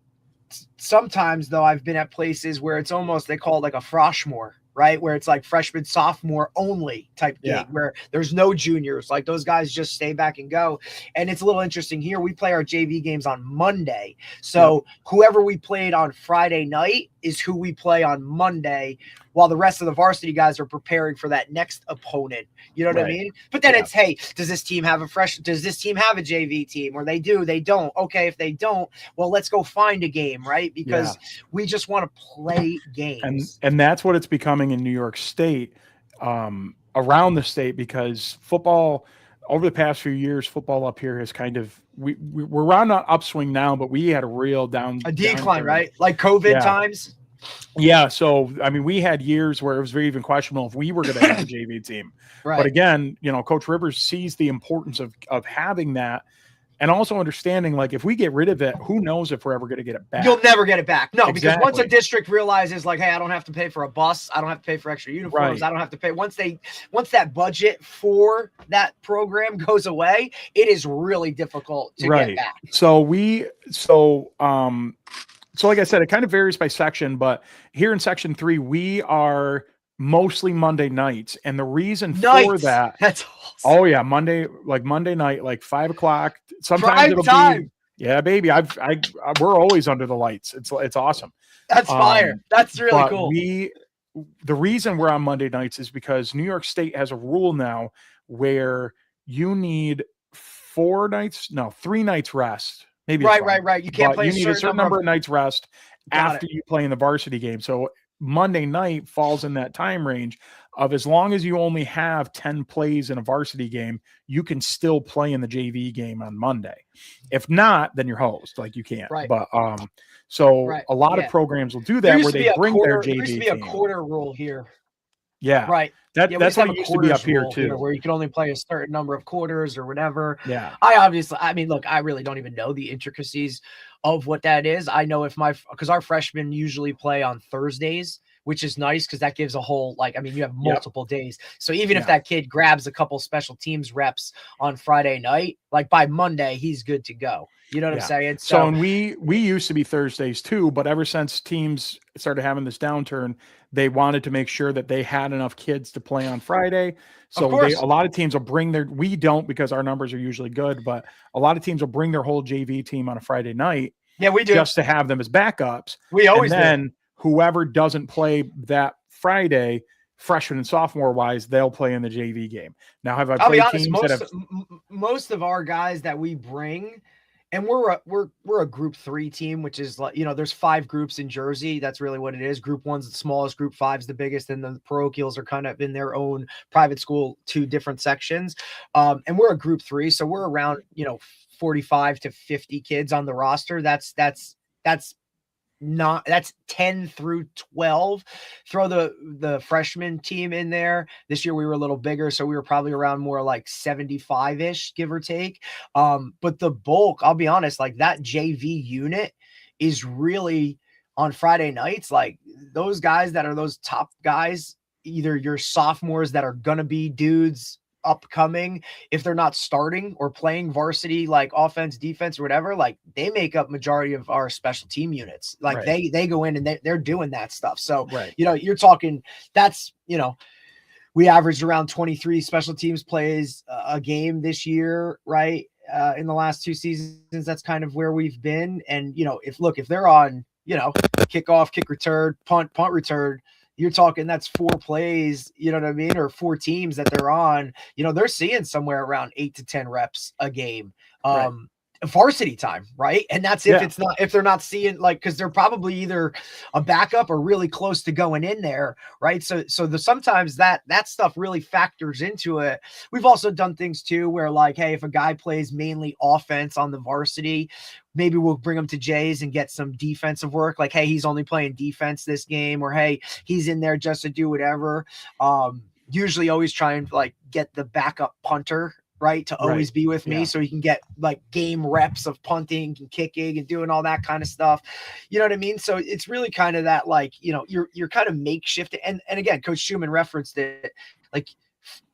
C: sometimes though, I've been at places where it's almost, they call it like a froshmore, right? Where it's like freshman, sophomore only type gig where there's no juniors. Like those guys just stay back and go. And it's a little interesting here. We play our JV games on Monday. So whoever we played on Friday night is who we play on Monday while the rest of the varsity guys are preparing for that next opponent. You know what I mean? But then it's, hey, does this team have a JV team? Or they do, they don't. Okay, if they don't, well, let's go find a game, right? Because we just want to play games.
B: And that's what it's becoming in New York State, around the state, because football, over the past few years, football up here has kind of we're on an upswing now, but we had a real decline,
C: downturn. Right? Like COVID times.
B: Yeah. So, I mean, we had years where it was very even questionable if we were going to have a JV team.
C: Right.
B: But again, Coach Rivers sees the importance of having that. And also understanding, like, if we get rid of it, who knows if we're ever going to get it back?
C: You'll never get it back. No, because once a district realizes, like, hey, I don't have to pay for a bus, I don't have to pay for extra uniforms, I don't have to pay. Once that budget for that program goes away, it is really difficult to get back.
B: So like I said, it kind of varies by section, but here in Section 3, we are mostly Monday nights, and the reason for that,
C: that's awesome.
B: Oh yeah, Monday night, like 5 o'clock. Sometimes
C: Prime
B: it'll
C: time.
B: be, yeah, baby. We're always under the lights. It's awesome.
C: That's fire. That's really cool.
B: The reason we're on Monday nights is because New York State has a rule now where you need 3 nights rest. Maybe
C: right. You can't play.
B: You need a certain number of nights rest after you play in the varsity game. So Monday night falls in that time range of, as long as you only have 10 plays in a varsity game, you can still play in the JV game on Monday. If not, then you're hosed. Like, you can't.
C: Right.
B: But a lot of programs will do that where they bring their JV. There
C: used to be a quarter rule here.
B: Yeah.
C: Right.
B: That's what it used to be up here too,
C: where you can only play a certain number of quarters or whatever.
B: Yeah.
C: Look, I really don't even know the intricacies of what that is. I know because our freshmen usually play on Thursdays, which is nice because that gives a whole, you have multiple days. So even if that kid grabs a couple special teams reps on Friday night, like by Monday, he's good to go. You know what I'm saying?
B: So and we used to be Thursdays too, but ever since teams started having this downturn, they wanted to make sure that they had enough kids to play on Friday. So a lot of teams will bring we don't, because our numbers are usually good, but a lot of teams will bring their whole JV team on a Friday night.
C: Yeah, we do.
B: Just to have them as backups.
C: We always
B: do. Whoever doesn't play that Friday, freshman and sophomore wise, they'll play in the JV game. Now,
C: I'll be honest, most of our guys that we bring, and we're a group 3 team, which is like, there's 5 groups in Jersey. That's really what it is. Group 1's the smallest, group 5's the biggest, and the parochials are kind of in their own private school, 2 different sections. And we're a group 3, so we're around 45 to 50 kids on the roster. That's 10 through 12. Throw the freshman team in there. This year we were a little bigger, so we were probably around more like 75-ish, give or take. But the bulk, I'll be honest, like that JV unit is really on Friday nights. Like those guys that are those top guys, either your sophomores that are gonna be dudes upcoming, if they're not starting or playing varsity, like offense, defense, or whatever, like they make up majority of our special team units. Like they go in and they're doing that stuff. So, you're talking, that's, we averaged around 23 special teams plays a game this year, right? In the last 2 seasons, that's kind of where we've been. And, if they're on, kickoff, kick return, punt return, you're talking that's 4 plays, you know what I mean? Or 4 teams that they're on, they're seeing somewhere around 8 to 10 reps a game. Varsity time, right? And that's if they're not seeing, like, because they're probably either a backup or really close to going in there, right? So sometimes that stuff really factors into it. We've also done things too where, like, hey, if a guy plays mainly offense on the varsity, maybe we'll bring him to Jay's and get some defensive work. Like, hey, he's only playing defense this game, or hey, he's in there just to do whatever. Usually always try and like get the backup punter, right, to always be with me, so he can get like game reps of punting and kicking and doing all that kind of stuff. You know what I mean? So it's really kind of that, like, you're kind of makeshift. And again, Coach Schumann referenced it. Like,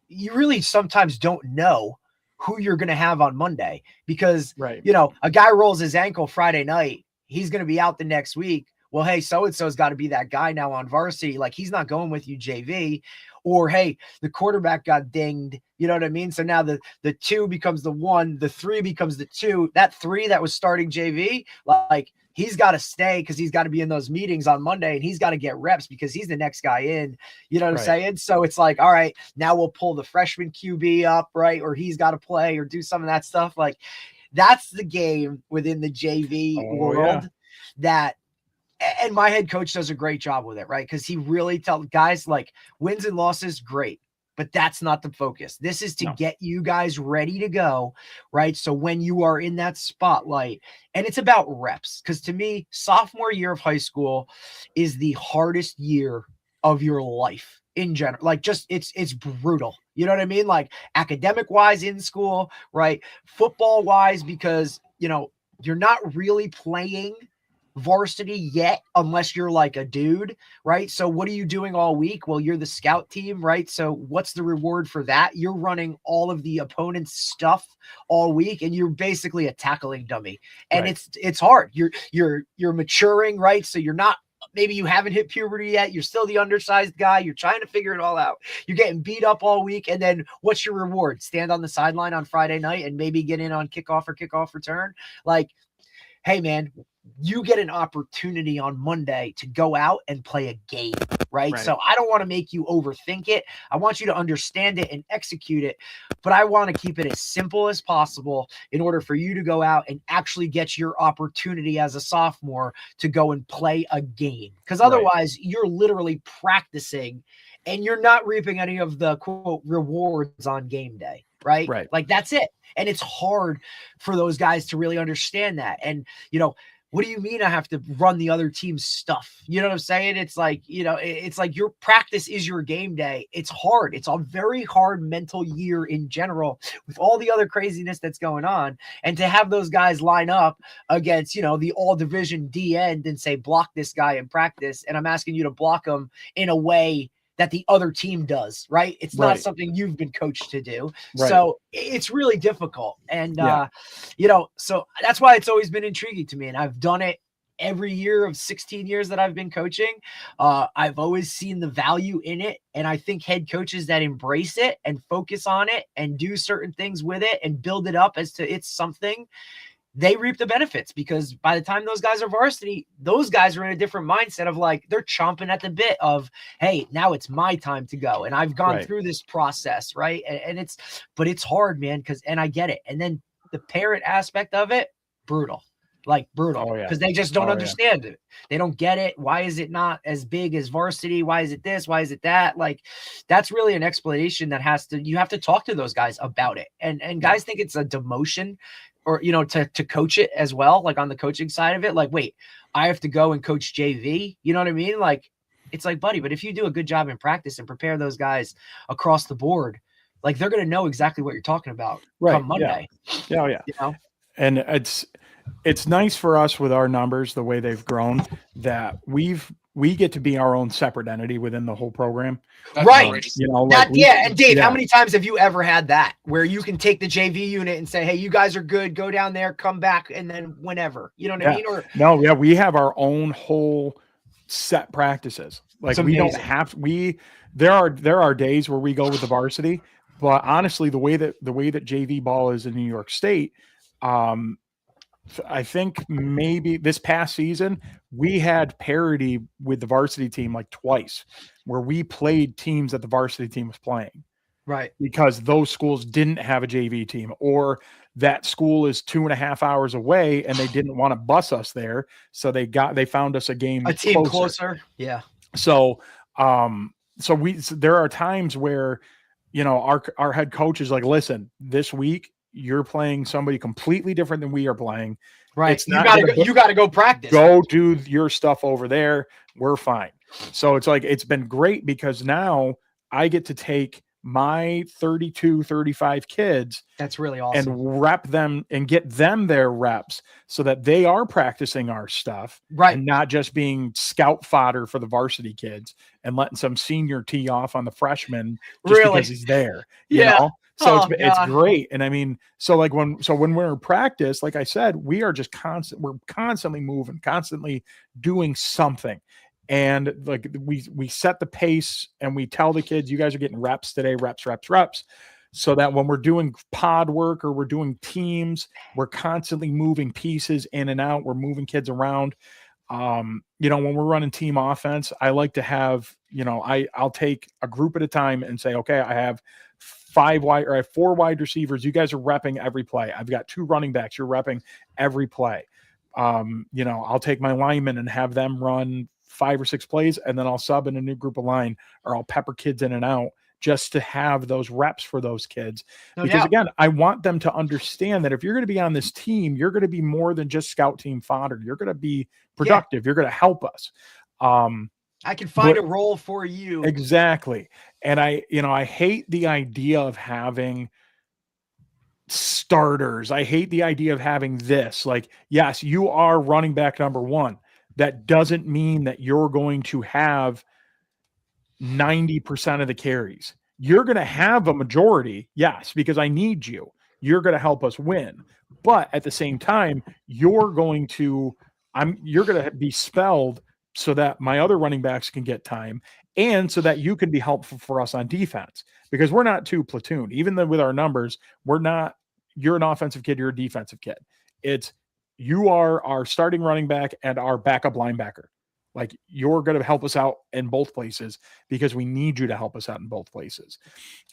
C: you really sometimes don't know who you're going to have on Monday because, a guy rolls his ankle Friday night, he's going to be out the next week. Well, hey, so-and-so's got to be that guy now on varsity. Like, he's not going with you JV. Or, hey, the quarterback got dinged. You know what I mean? So now the 2 becomes the 1, the 3 becomes the 2. That 3 that was starting JV, like, he's got to stay because he's got to be in those meetings on Monday, and he's got to get reps because he's the next guy in. You know what I'm saying? So it's like, all right, now we'll pull the freshman QB up, right? Or he's got to play or do some of that stuff. Like, that's the game within the JV world that. And my head coach does a great job with it, right? Because he really tells guys, like, wins and losses, great. but that's not the focus. This is to get you guys ready to go, right? So when you are in that spotlight, and it's about reps, because to me, sophomore year of high school is the hardest year of your life in general. Like, just it's brutal. You know what I mean? Like, academic wise in school, right? Football wise, because you're not really playing varsity yet unless you're like a dude, right? So what are you doing all week? Well, you're the scout team, right? So what's the reward for that? You're running all of the opponent's stuff all week, and you're basically a tackling dummy. And it's hard. You're maturing, right? So you're not, maybe you haven't hit puberty yet. You're still the undersized guy. You're trying to figure it all out. You're getting beat up all week. And then what's your reward? Stand on the sideline on Friday night and maybe get in on kickoff or kickoff return. Like, hey man, you get an opportunity on Monday to go out and play a game, right? So I don't want to make you overthink it. I want you to understand it and execute it, but I want to keep it as simple as possible in order for you to go out and actually get your opportunity as a sophomore to go and play a game. Because otherwise you're literally practicing and you're not reaping any of the quote rewards on game day. Right. Like, that's it. And it's hard for those guys to really understand that. And, what do you mean I have to run the other team's stuff? You know what I'm saying? It's like, it's like your practice is your game day. It's hard. It's a very hard mental year in general with all the other craziness that's going on. And to have those guys line up against, the all division D end and say, block this guy in practice. And I'm asking you to block him in a way that the other team does, right? It's not something you've been coached to do. So it's really difficult. And, so that's why it's always been intriguing to me. And I've done it every year of 16 years that I've been coaching. I've always seen the value in it. And I think head coaches that embrace it and focus on it and do certain things with it and build it up as to it's something, they reap the benefits, because by the time those guys are varsity, those guys are in a different mindset of like, they're chomping at the bit of, hey, now it's my time to go. And I've gone through this process. Right. And but it's hard, man. And I get it. And then the parent aspect of it, brutal, because they just don't understand it. They don't get it. Why is it not as big as varsity? Why is it this? Why is it that? Like, that's really an explanation that you have to talk to those guys about it. And guys think it's a demotion, or, to coach it as well, like on the coaching side of it, like, wait, I have to go and coach JV. You know what I mean? Like, it's like, buddy, but if you do a good job in practice and prepare those guys across the board, like, they're going to know exactly what you're talking about come Monday.
B: Yeah. And it's nice for us with our numbers, the way they've grown, that we get to be our own separate entity within the whole program.
C: Right. And Dave, how many times have you ever had that where you can take the JV unit and say, hey, you guys are good, go down there, come back, and then whenever, you know what I mean?
B: We have our own whole set practices. Like, we don't have, there are days where we go with the varsity, but honestly, the way that JV ball is in New York State, I think maybe this past season we had parity with the varsity team like twice, where we played teams that the varsity team was playing.
C: Right.
B: Because those schools didn't have a JV team, or that school is 2.5 hours away and they didn't want to bus us there. So they found us a team
C: closer. Yeah.
B: So, there are times where, our head coach is like, listen, this week you're playing somebody completely different than we are playing.
C: Right. It's you got to go practice.
B: Go do your stuff over there. We're fine. So it's like, it's been great because now I get to take my 32, 35 kids.
C: That's really awesome.
B: And rep them and get them their reps so that they are practicing our stuff.
C: Right.
B: And not just being scout fodder for the varsity kids and letting some senior tee off on the freshman just because he's there. You know? So it's great. And I mean, so when we're in practice, like I said, we are just we're constantly moving, constantly doing something. And like we set the pace and we tell the kids, you guys are getting reps today, reps. So that when we're doing pod work or we're doing teams, we're constantly moving pieces in and out. We're moving kids around. When we're running team offense, I like to have, I'll take a group at a time and say, okay, I have 4 wide receivers. You guys are repping every play. I've got 2 running backs. You're repping every play. I'll take my linemen and have them run 5 or 6 plays, and then I'll sub in a new group of line, or I'll pepper kids in and out just to have those reps for those kids.
C: No
B: because
C: doubt.
B: again, I want them to understand that if you're going to be on this team, you're going to be more than just scout team fodder. You're going to be productive. You're going to help us.
C: I can find a role for you.
B: Exactly. And I hate the idea of having starters. I hate the idea of having this. Like, yes, you are running back number 1. That doesn't mean that you're going to have 90% of the carries. You're going to have a majority, yes, because I need you. You're going to help us win. But at the same time, you're going to be spelled so that my other running backs can get time and so that you can be helpful for us on defense, because we're not two platoon. Even though with our numbers, you're an offensive kid, you're a defensive kid. It's you are our starting running back and our backup linebacker. Like, you're going to help us out in both places because we need you to help us out in both places.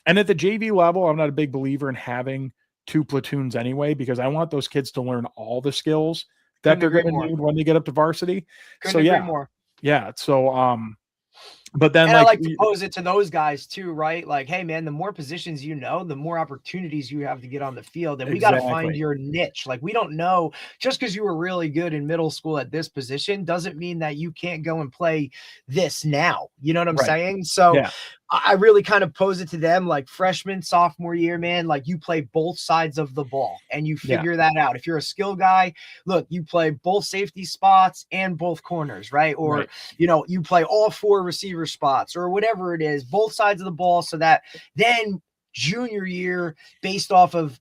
B: And at the JV level, I'm not a big believer in having 2 platoons anyway, because I want those kids to learn all the skills that they're going to need when they get up to varsity.
C: Couldn't agree more.
B: Yeah. So, but then
C: I like to pose it to those guys too, right? Like, hey man, the more positions the more opportunities you have to get on the field. And we got to find your niche. Like, we don't know, just because you were really good in middle school at this position doesn't mean that you can't go and play this now. You know what I'm saying? So I really kind of pose it to them like freshman, sophomore year, man, like you play both sides of the ball and you figure that out. If you're a skill guy, look, you play both safety spots and both corners, right? Or, you play all 4 receiver spots or whatever it is, both sides of the ball, so that then junior year, based off of,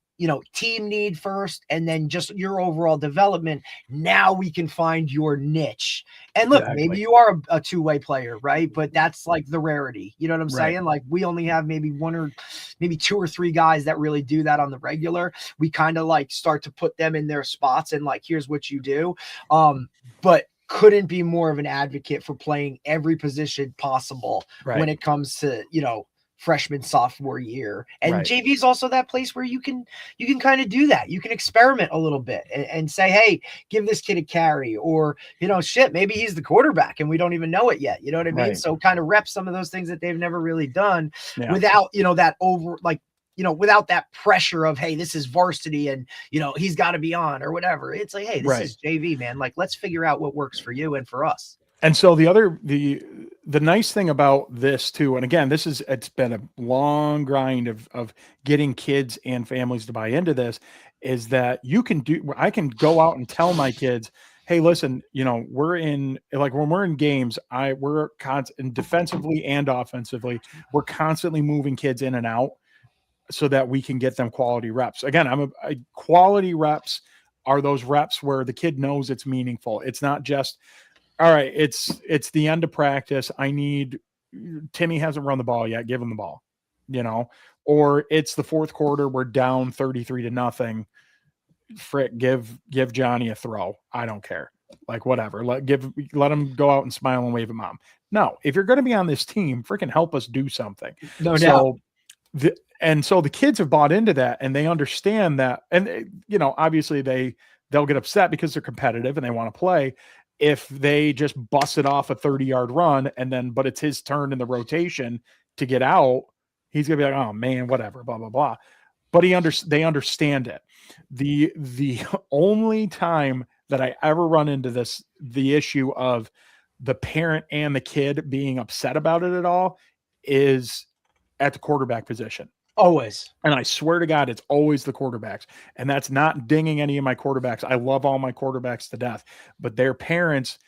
C: team need first and then just your overall development, now we can find your niche. And look, maybe you are a 2-way player, right? But that's like the rarity. You know what I'm saying? Like, we only have maybe 2 or 3 guys that really do that on the regular. We kind of like start to put them in their spots and like, here's what you do. But couldn't be more of an advocate for playing every position possible when it comes to, freshman, sophomore year. And JV is also that place where you can kind of do that. You can experiment a little bit and say, hey, give this kid a carry, or, maybe he's the quarterback and we don't even know it yet. You know what I mean? So kind of rep some of those things that they've never really done without, that over, like, without that pressure of, hey, this is varsity and, he's got to be on or whatever. It's like, hey, this is JV, man. Like, let's figure out what works for you and for us.
B: And so the nice thing about this too, and again, it's been a long grind of getting kids and families to buy into this, is that I can go out and tell my kids, hey, listen, we're in, like, when we're in games, we're constant defensively and offensively, we're constantly moving kids in and out so that we can get them quality reps. Again, quality reps are those reps where the kid knows it's meaningful. It's not just, all right, it's the end of practice. Timmy hasn't run the ball yet. Give him the ball, or it's the 4th quarter. We're down 33-0. Frick, give Johnny a throw. I don't care. Like, whatever. Let him go out and smile and wave at mom. No, if you're going to be on this team, freaking help us do something.
C: No doubt.
B: And so the kids have bought into that and they understand that. And, obviously they'll get upset because they're competitive and they want to play. If they just bust it off a 30-yard run but it's his turn in the rotation to get out, he's going to be like, oh man, whatever, blah, blah, blah. But they understand it. The only time that I ever run into the issue of the parent and the kid being upset about it at all, is at the quarterback position.
C: Always.
B: And I swear to God, it's always the quarterbacks. And that's not dinging any of my quarterbacks. I love all my quarterbacks to death, but their parents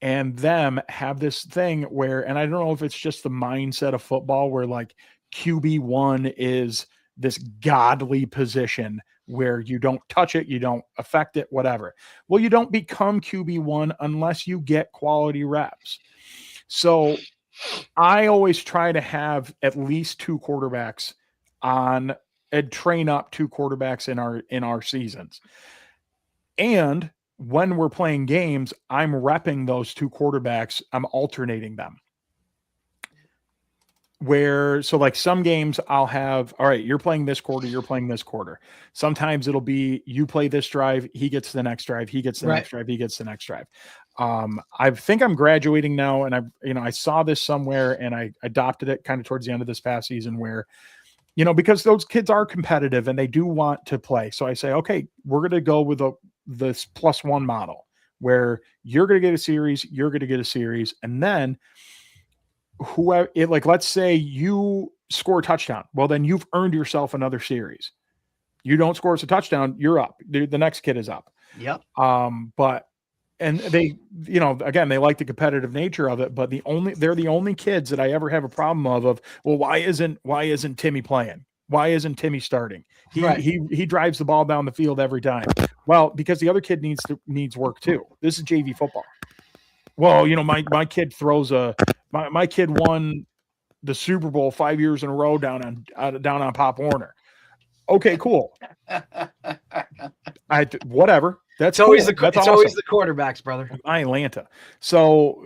B: and them have this thing where, and I don't know if it's just the mindset of football where like QB1 is this godly position where you don't touch it, you don't affect it, whatever. Well, you don't become QB1 unless you get quality reps. So I always try to have at least 2 quarterbacks on and train up 2 quarterbacks in our seasons. And when we're playing games, I'm repping those 2 quarterbacks. I'm alternating them. So like some games I'll have, all right, you're playing this quarter, you're playing this quarter. Sometimes it'll be, you play this drive, he gets the next drive, he gets the next drive, he gets the next drive. I think I'm graduating now, and I saw this somewhere, and I adopted it kind of towards the end of this past season, where because those kids are competitive and they do want to play. So I say, okay, we're going to go with this +1 model where you're going to get a series, you're going to get a series, and then whoever, let's say you score a touchdown, well, then you've earned yourself another series. You don't score us a touchdown, you're up. The next kid is up.
C: Yep.
B: And they, again, they like the competitive nature of it, but they're the only kids that I ever have a problem of, well, why isn't Timmy playing? Why isn't Timmy starting? He drives the ball down the field every time. Well, because the other kid needs work too. This is JV football. Well, my kid throws my kid won the Super Bowl 5 years in a row down on Pop Warner. Okay, cool. Whatever. That's
C: always
B: cool.
C: it's awesome. Always the quarterbacks, brother.
B: Atlanta. So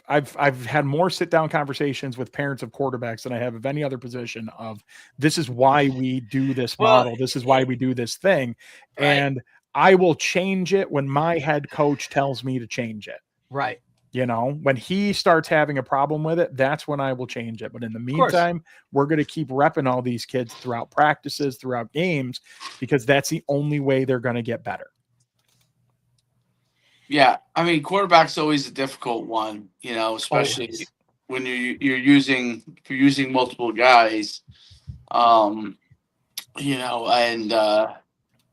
B: I've had more sit down conversations with parents of quarterbacks than I have of any other position. Of this is why we do this model. This is why we do this thing, and I will change it when my head coach tells me to change it.
C: Right.
B: When he starts having a problem with it, that's when I will change it. But in the meantime, we're going to keep repping all these kids throughout practices, throughout games, because that's the only way they're going to get better.
A: Yeah, I mean, quarterback's always a difficult one, especially when you're using multiple guys, and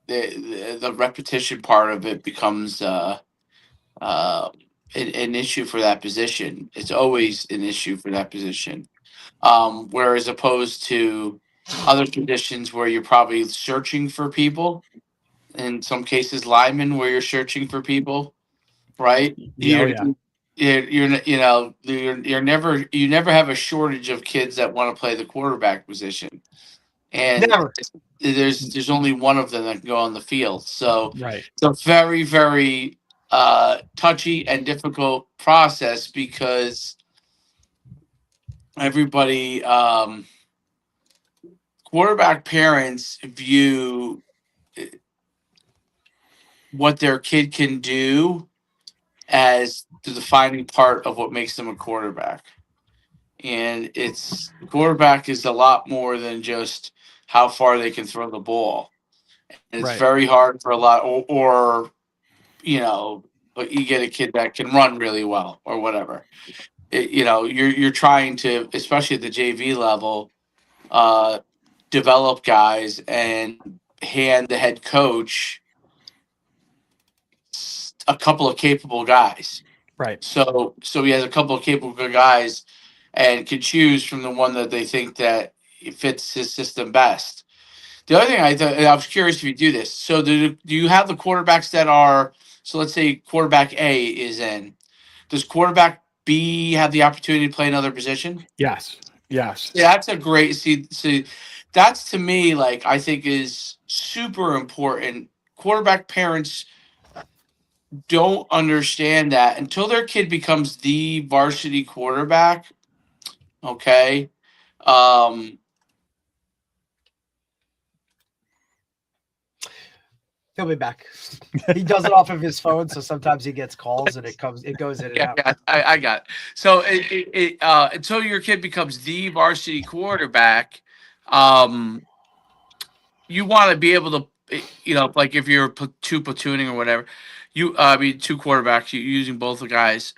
A: the repetition part of it becomes an issue for that position. It's always an issue for that position, whereas opposed to other positions where you're probably searching for people. In some cases, linemen, where you're searching for people. Right? You never have a shortage of kids that want to play the quarterback position, and there's only one of them that can go on the field. So it's a very, very touchy and difficult process because everybody, quarterback parents view what their kid can do as the defining part of what makes them a quarterback. And quarterback is a lot more than just how far they can throw the ball. And it's very hard for a lot, or you get a kid that can run really well or whatever. You're trying to, especially at the JV level, develop guys and hand the head coach a couple of capable guys.
B: Right.
A: So he has a couple of capable guys and can choose from the one that they think that fits his system best. The other thing I was curious if you do this. So do you have the quarterbacks that are, so let's say quarterback A is in. Does quarterback B have the opportunity to play another position?
B: Yes. Yeah,
A: that's a great, see, that's to me, I think is super important. Quarterback parents don't understand that until their kid becomes the varsity quarterback. Okay.
C: He'll be back. He does it off of his phone, so sometimes he gets calls and it goes in and out.
A: Yeah, I got it. So until your kid becomes the varsity quarterback, you want to be able to, if you're two platooning or whatever, two quarterbacks, you're using both the guys.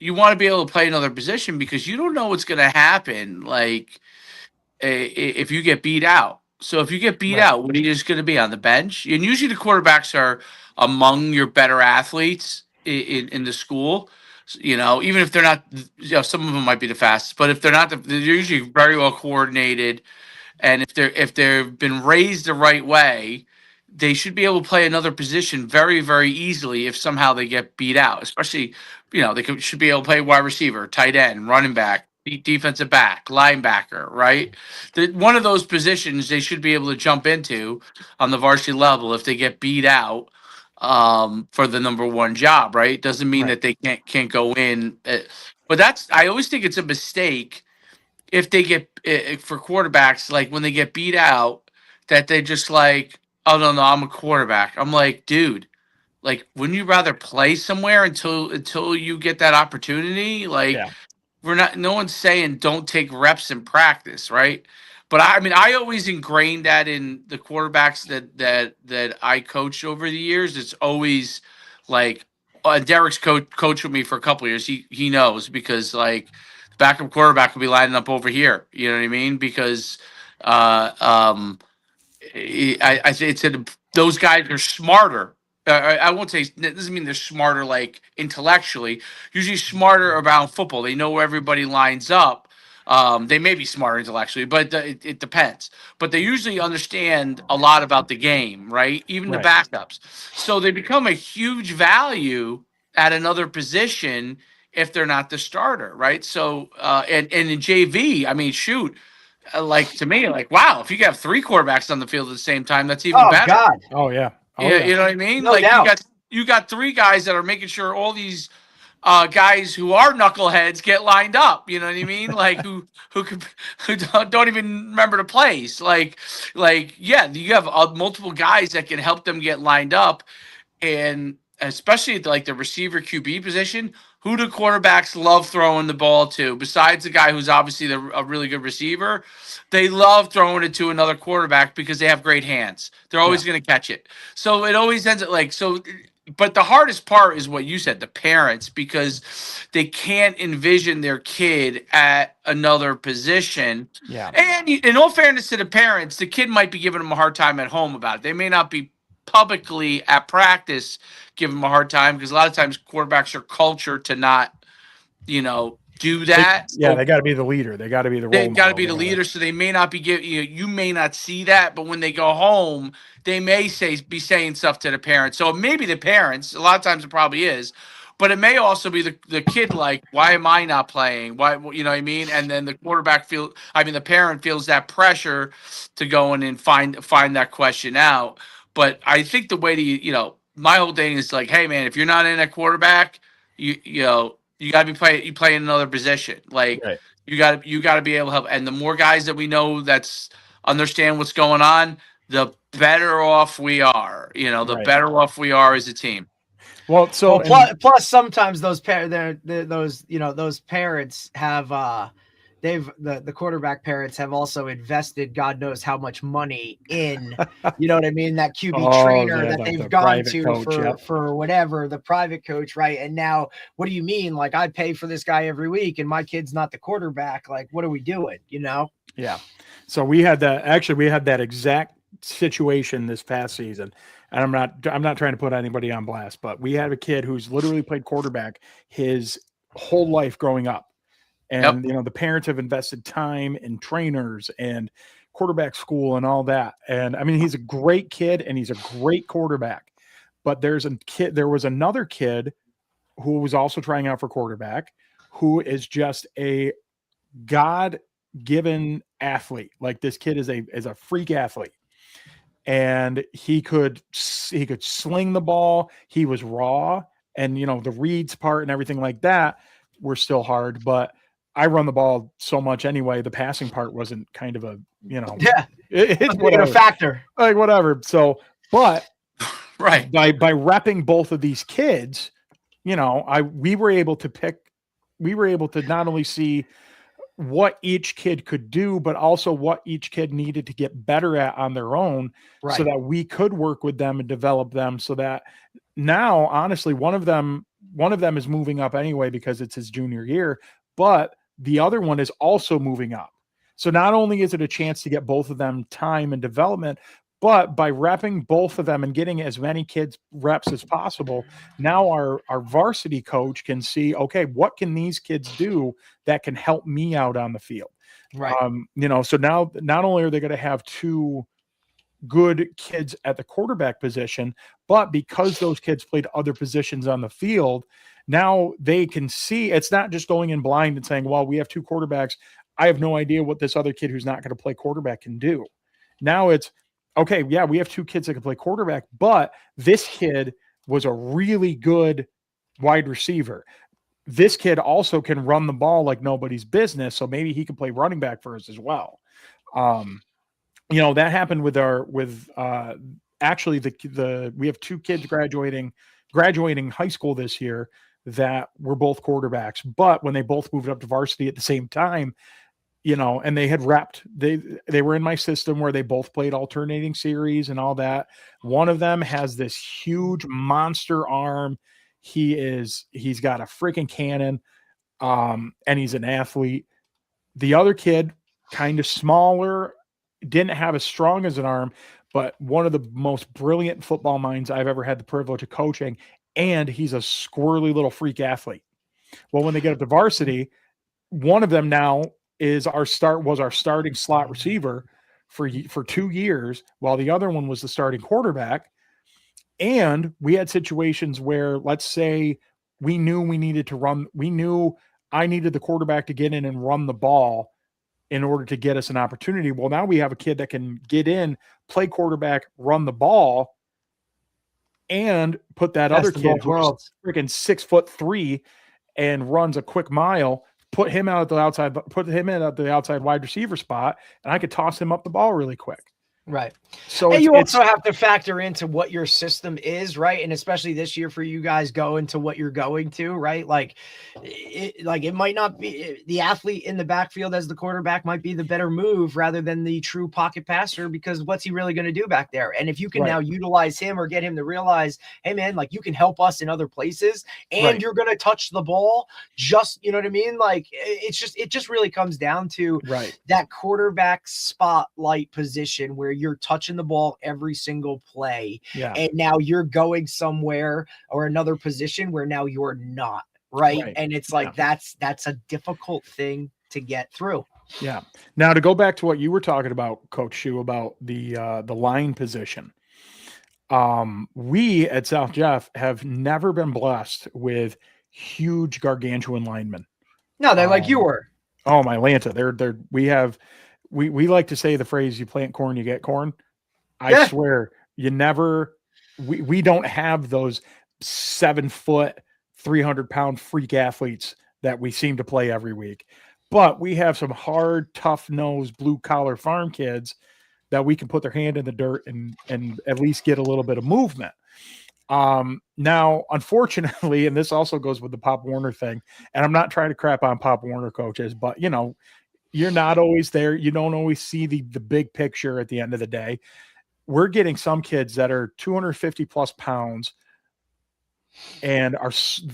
A: You want to be able to play another position because you don't know what's going to happen. If you get beat out. So if you get beat out, what are you just going to be on the bench? And usually the quarterbacks are among your better athletes in the school. Even if they're not, some of them might be the fastest, but if they're not, they're usually very well coordinated. And if they've been raised the right way, they should be able to play another position very, very easily if somehow they get beat out. Especially, they should be able to play wide receiver, tight end, running back, defensive back, linebacker, right? One of those positions they should be able to jump into on the varsity level if they get beat out for the number one job, right? Doesn't mean that they can't go in. But I always think it's a mistake if they get for quarterbacks, when they get beat out, that they just oh no, I'm a quarterback. I'm like, dude, like, wouldn't you rather play somewhere until you get that opportunity? Like, no one's saying don't take reps in practice, right? But I mean, I always ingrained that in the quarterbacks that I coached over the years. It's always like, Derek's coach with me for a couple of years. He knows, because like the backup quarterback will be lining up over here. You know what I mean? Because uh, um, I said those guys are smarter. I won't say that doesn't mean they're smarter like intellectually. Usually smarter around football. They know where everybody lines up. They may be smarter intellectually, but it depends. But they usually understand a lot about the game, right? Even the backups. So they become a huge value at another position if they're not the starter, right? So and in JV, I mean, shoot, like, to me, like, wow, if you have three quarterbacks on the field at the same time, that's even better.
C: God.
B: Oh yeah.
A: Yeah, you know what I mean?
C: No
A: like
C: doubt.
A: you got three guys that are making sure all these guys who are knuckleheads get lined up. You know what I mean? Like who don't even remember the plays. Like yeah, you have multiple guys that can help them get lined up, and especially at like the receiver QB position. Who do quarterbacks love throwing the ball to? Besides the guy who's obviously a really good receiver, they love throwing it to another quarterback because they have great hands. They're always going to catch it. So it always ends up like so. But the hardest part is what you said, the parents, because they can't envision their kid at another position.
B: Yeah.
A: And in all fairness to the parents, the kid might be giving them a hard time at home about it. They may not be publicly at practice give them a hard time, because a lot of times quarterbacks are cultured to not, do that.
B: They got to be the leader. They got to be the role model.
A: They got to be the leader, so they may not be you may not see that, but when they go home, they may be saying stuff to the parents. So maybe the parents, a lot of times it probably is, but it may also be the kid, like, why am I not playing? Why, you know what I mean? And then the the parent feels that pressure to go in and find that question out. But I think the way to, my whole thing is like, hey man, if you're not in at quarterback, you got to be playing another position. Like you got to be able to help. And the more guys that we know that's understand what's going on, the better off we are. Better off we are as a team.
B: Well,
C: plus sometimes those those parents have the quarterback parents have also invested God knows how much money in, you know what I mean, that QB trainer that they've gone to for whatever, the private coach, right? And now, what do you mean? Like, I pay for this guy every week and my kid's not the quarterback. Like, what are we doing?
B: Yeah. So we had that exact situation this past season. And I'm not trying to put anybody on blast, but we had a kid who's literally played quarterback his whole life growing up. And, the parents have invested time in trainers and quarterback school and all that. And I mean, he's a great kid and he's a great quarterback, but there was another kid who was also trying out for quarterback, who is just a God-given athlete. Like, this kid is a freak athlete, and he could sling the ball. He was raw, and, the reads part and everything like that were still hard, but I run the ball so much anyway. The passing part wasn't kind of
C: it's a factor,
B: like whatever. So, but
A: right
B: by repping both of these kids, we were able to not only see what each kid could do, but also what each kid needed to get better at on their own, so that we could work with them and develop them. So that now, honestly, one of them is moving up anyway because it's his junior year, but the other one is also moving up. So not only is it a chance to get both of them time and development, but by repping both of them and getting as many kids reps as possible, now our varsity coach can see, okay, what can these kids do that can help me out on the field?
C: Right.
B: So now not only are they going to have two good kids at the quarterback position, but because those kids played other positions on the field, now they can see it's not just going in blind and saying, well, we have two quarterbacks. I have no idea what this other kid who's not going to play quarterback can do. Now it's, okay, yeah, we have two kids that can play quarterback, but this kid was a really good wide receiver. This kid also can run the ball like nobody's business, so maybe he can play running back for us as well. That happened with actually we have 2 kids graduating high school this year that were both quarterbacks, but when they both moved up to varsity at the same time, and they had repped, they were in my system where they both played alternating series and all that. One of them has this huge monster arm. He's got a freaking cannon, and he's an athlete. The other kid, kind of smaller, didn't have as strong as an arm, but one of the most brilliant football minds I've ever had the privilege of coaching, and he's a squirrely little freak athlete. Well, when they get up to varsity, one of them now was our starting slot receiver for 2 years, while the other one was the starting quarterback. And we had situations where, let's say, we knew I needed the quarterback to get in and run the ball in order to get us an opportunity. Well, now we have a kid that can get in, play quarterback, run the ball, and put that other kid who's freaking 6'3" and runs a quick mile, put him in at the outside wide receiver spot, and I could toss him up the ball really quick.
C: Right.
B: So
C: and you also have to factor into what your system is, right? And especially this year for you guys going to what you're going to, right? Like it might not be the athlete in the backfield as the quarterback might be the better move rather than the true pocket passer, because what's he really going to do back there? And if you can now utilize him or get him to realize, hey man, like you can help us in other places and you're going to touch the ball, just, you know what I mean? Like it just really comes down to that quarterback spotlight position where you're touching the ball every single play. Yeah. And now you're going somewhere or another position where now you're not. Right. And it's like, that's a difficult thing to get through.
B: Yeah. Now to go back to what you were talking about, Coach Shu, about the line position. We at South Jeff have never been blessed with huge gargantuan linemen.
C: No, they're like you were.
B: Oh, my Lanta. We like to say the phrase, you plant corn, you get corn. I swear we don't have those 7 foot, 300-pound freak athletes that we seem to play every week, but we have some hard, tough nosed blue collar farm kids that we can put their hand in the dirt and at least get a little bit of movement. Now, unfortunately, and this also goes with the Pop Warner thing, and I'm not trying to crap on Pop Warner coaches, but you're not always there. You don't always see the big picture at the end of the day. We're getting some kids that are 250 plus pounds and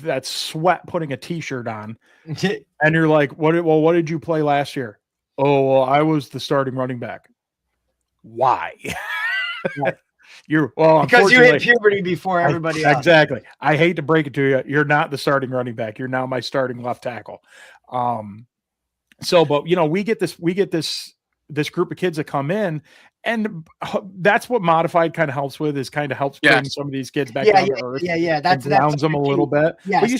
B: that sweat putting a t-shirt on. And you're like, what did you play last year? Oh, well, I was the starting running back. Why?
C: Because you hit puberty before everybody else.
B: Exactly. I hate to break it to you. You're not the starting running back. You're now my starting left tackle. But we get this group of kids that come in, and that's what Modified kind of helps with, is kind of helps bring some of these kids back down to earth.
C: Yeah.
B: That's grounds them a little bit. Yes, but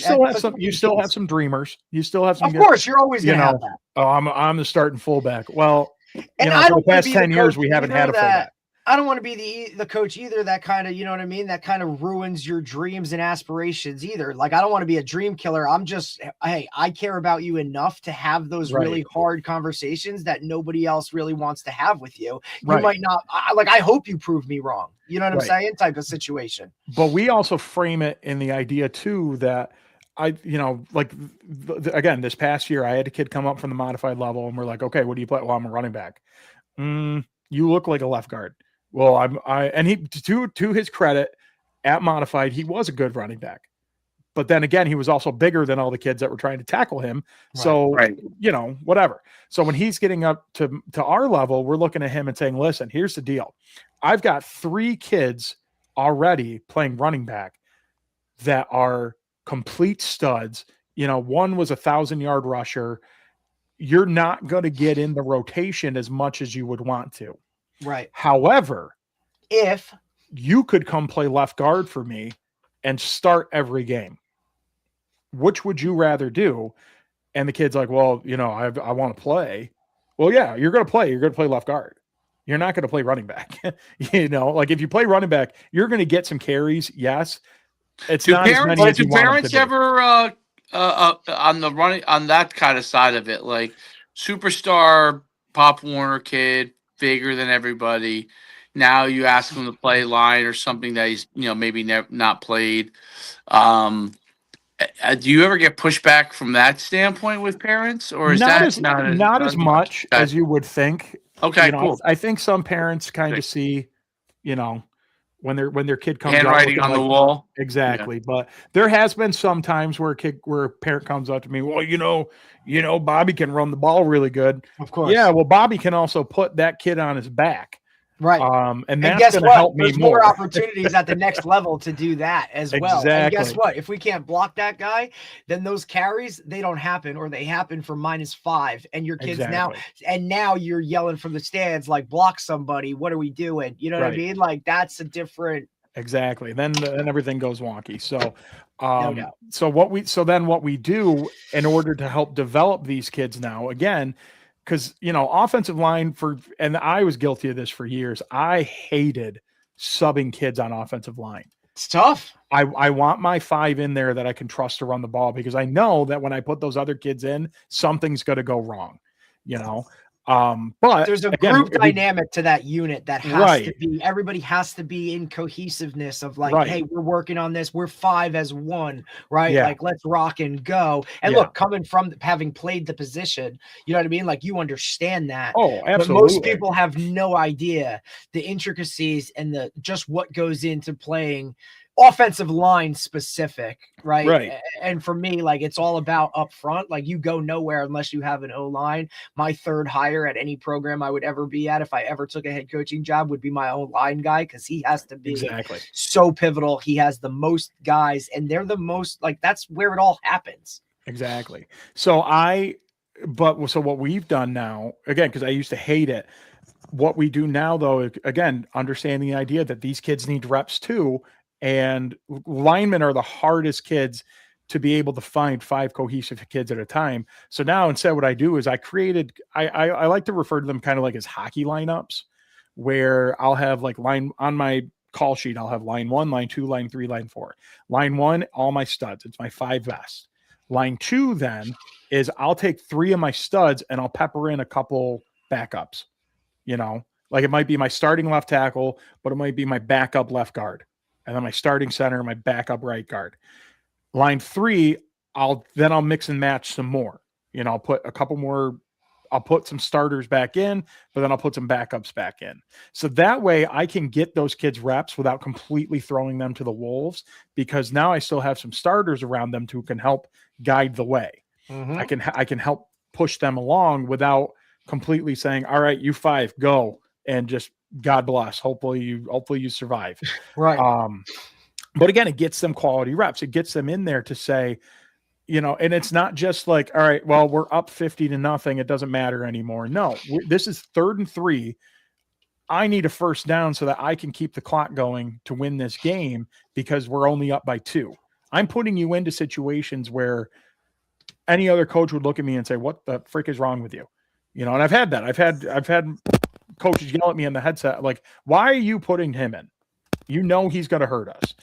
B: you still have some dreamers. You still have some.
C: Of course, you're always going to have that.
B: Oh, I'm the starting fullback. Well, for the past 10 years, we haven't had a fullback.
C: I don't want to be the coach either that kind of, you know what I mean, that kind of ruins your dreams and aspirations either. Like, I don't want to be a dream killer. I'm just, hey, I care about you enough to have those really hard conversations that nobody else really wants to have with you. You might not, I hope you prove me wrong. You know what I'm saying? Type of situation.
B: But we also frame it in the idea too that again, this past year, I had a kid come up from the modified level and we're like, okay, what do you play? Well, I'm a running back. You look like a left guard. Well, and he, to his credit, at modified, he was a good running back, but then again, he was also bigger than all the kids that were trying to tackle him. So, whatever. So when he's getting up to our level, we're looking at him and saying, listen, here's the deal. I've got 3 kids already playing running back that are complete studs. One was 1,000-yard rusher. You're not going to get in the rotation as much as you would want to.
C: Right.
B: However,
C: if
B: you could come play left guard for me and start every game, which would you rather do? And the kid's like, well, I want to play. Well, yeah, you're going to play. You're going to play left guard. You're not going to play running back. Like if you play running back, you're going to get some carries. Yes. It's not as many as you want
A: parents ever on the running, on that kind of side of it, like superstar Pop Warner kid, bigger than everybody, Now you ask him to play line or something that he's, maybe not played. Do you ever get pushback from that standpoint with parents, or is
B: Not
A: that
B: as not as much
A: Okay.
B: as you would think.
A: Okay, cool.
B: I think some parents kind of see, when their kid comes out
A: handwriting on the wall.
B: Exactly. Yeah. But there has been some times where a parent comes up to me, well, Bobby can run the ball really good.
C: Of course.
B: Yeah. Well, Bobby can also put that kid on his back.
C: Right.
B: And that's going to help me
C: There's more opportunities at the next level to do that as well.
B: Exactly.
C: And guess what? If we can't block that guy, then those carries, they don't happen, or they happen for -5. And your kids now you're yelling from the stands, like, block somebody. What are we doing? You know what I mean? Like, that's a different.
B: Exactly. Then everything goes wonky. So, then what we do in order to help develop these kids now, again, because, offensive line and I was guilty of this for years. I hated subbing kids on offensive line.
C: It's tough.
B: I want my 5 in there that I can trust to run the ball, because I know that when I put those other kids in, something's going to go wrong, but
C: there's a group dynamic to that unit that has to be, everybody has to be in cohesiveness of like, hey, we're working on this. We're 5 as one, right? Yeah. Like, let's rock and go. And look, coming from having played the position, you know what I mean? Like, you understand that.
B: Oh, absolutely.
C: But most people have no idea the intricacies and just what goes into playing offensive line specific, right? And for me, like, it's all about up front. Like, you go nowhere unless you have an O-line. My third hire at any program I would ever be at, if I ever took a head coaching job, would be my own line guy, because he has to be so pivotal. He has the most guys, and they're the most, like, that's where it all happens.
B: Exactly. So what we've done now, again, because I used to hate it, what we do now, though, again, understanding the idea that these kids need reps too. And linemen are the hardest kids to be able to find 5 cohesive kids at a time. So now instead, what I do is I like to refer to them kind of like as hockey lineups, where I'll have like line on my call sheet. I'll have line 1, line 2, line 3, line 4. Line 1, all my studs. It's my 5 best. Line 2 then is I'll take 3 of my studs and I'll pepper in a couple backups, like it might be my starting left tackle, but it might be my backup left guard. And then my starting center, my backup right guard. Line 3, I'll mix and match some more. I'll put a couple more. I'll put some starters back in, but then I'll put some backups back in. So that way I can get those kids reps without completely throwing them to the wolves, because now I still have some starters around them who can help guide the way. Mm-hmm. I can help push them along without completely saying, all right, you 5, go, and just God bless. Hopefully you survive.
C: Right.
B: But again, it gets them quality reps. It gets them in there to say, and it's not just like, all right, well, we're up 50-0. It doesn't matter anymore. No, this is 3rd and 3. I need a first down so that I can keep the clock going to win this game, because we're only up by 2. I'm putting you into situations where any other coach would look at me and say, what the frick is wrong with you? And I've had that. I've had coaches yell at me in the headset, like, why are you putting him in? He's going to hurt us.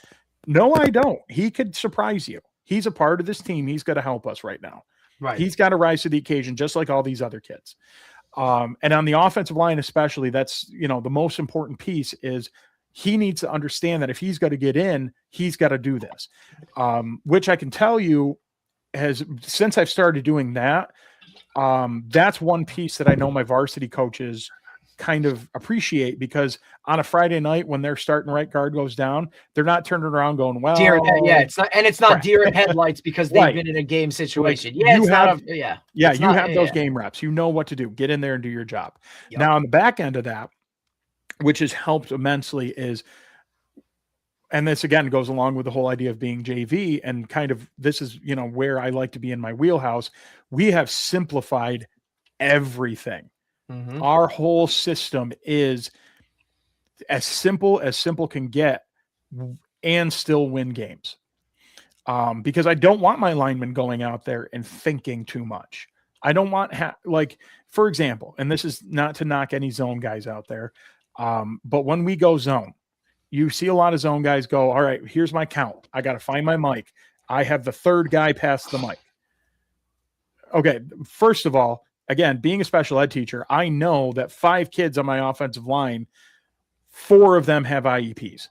B: No, I don't. He could surprise you. He's a part of this team. He's going to help us right now.
C: Right.
B: He's got to rise to the occasion, just like all these other kids. And on the offensive line, especially, that's, the most important piece is he needs to understand that if he's got to get in, he's got to do this, which I can tell you since I've started doing that, that's one piece that I know my varsity coaches kind of appreciate, because on a Friday night when their starting right guard goes down, they're not turning around going, well,
C: it's not deer in headlights because they've been in a game situation. You have
B: those game reps. You know what to do. Get in there and do your job. Yep. Now on the back end of that, which has helped immensely, is, and this again goes along with the whole idea of being JV, and kind of this is where I like to be in my wheelhouse. We have simplified everything. Mm-hmm. Our whole system is as simple can get, and still win games. Because I don't want my linemen going out there and thinking too much. I don't want, for example, and this is not to knock any zone guys out there, but when we go zone, you see a lot of zone guys go, all right, here's my count. I got to find my mic. I have the 3rd guy pass the mic. Okay, first of all, again, being a special ed teacher, I know that 5 kids on my offensive line, 4 of them have IEPs.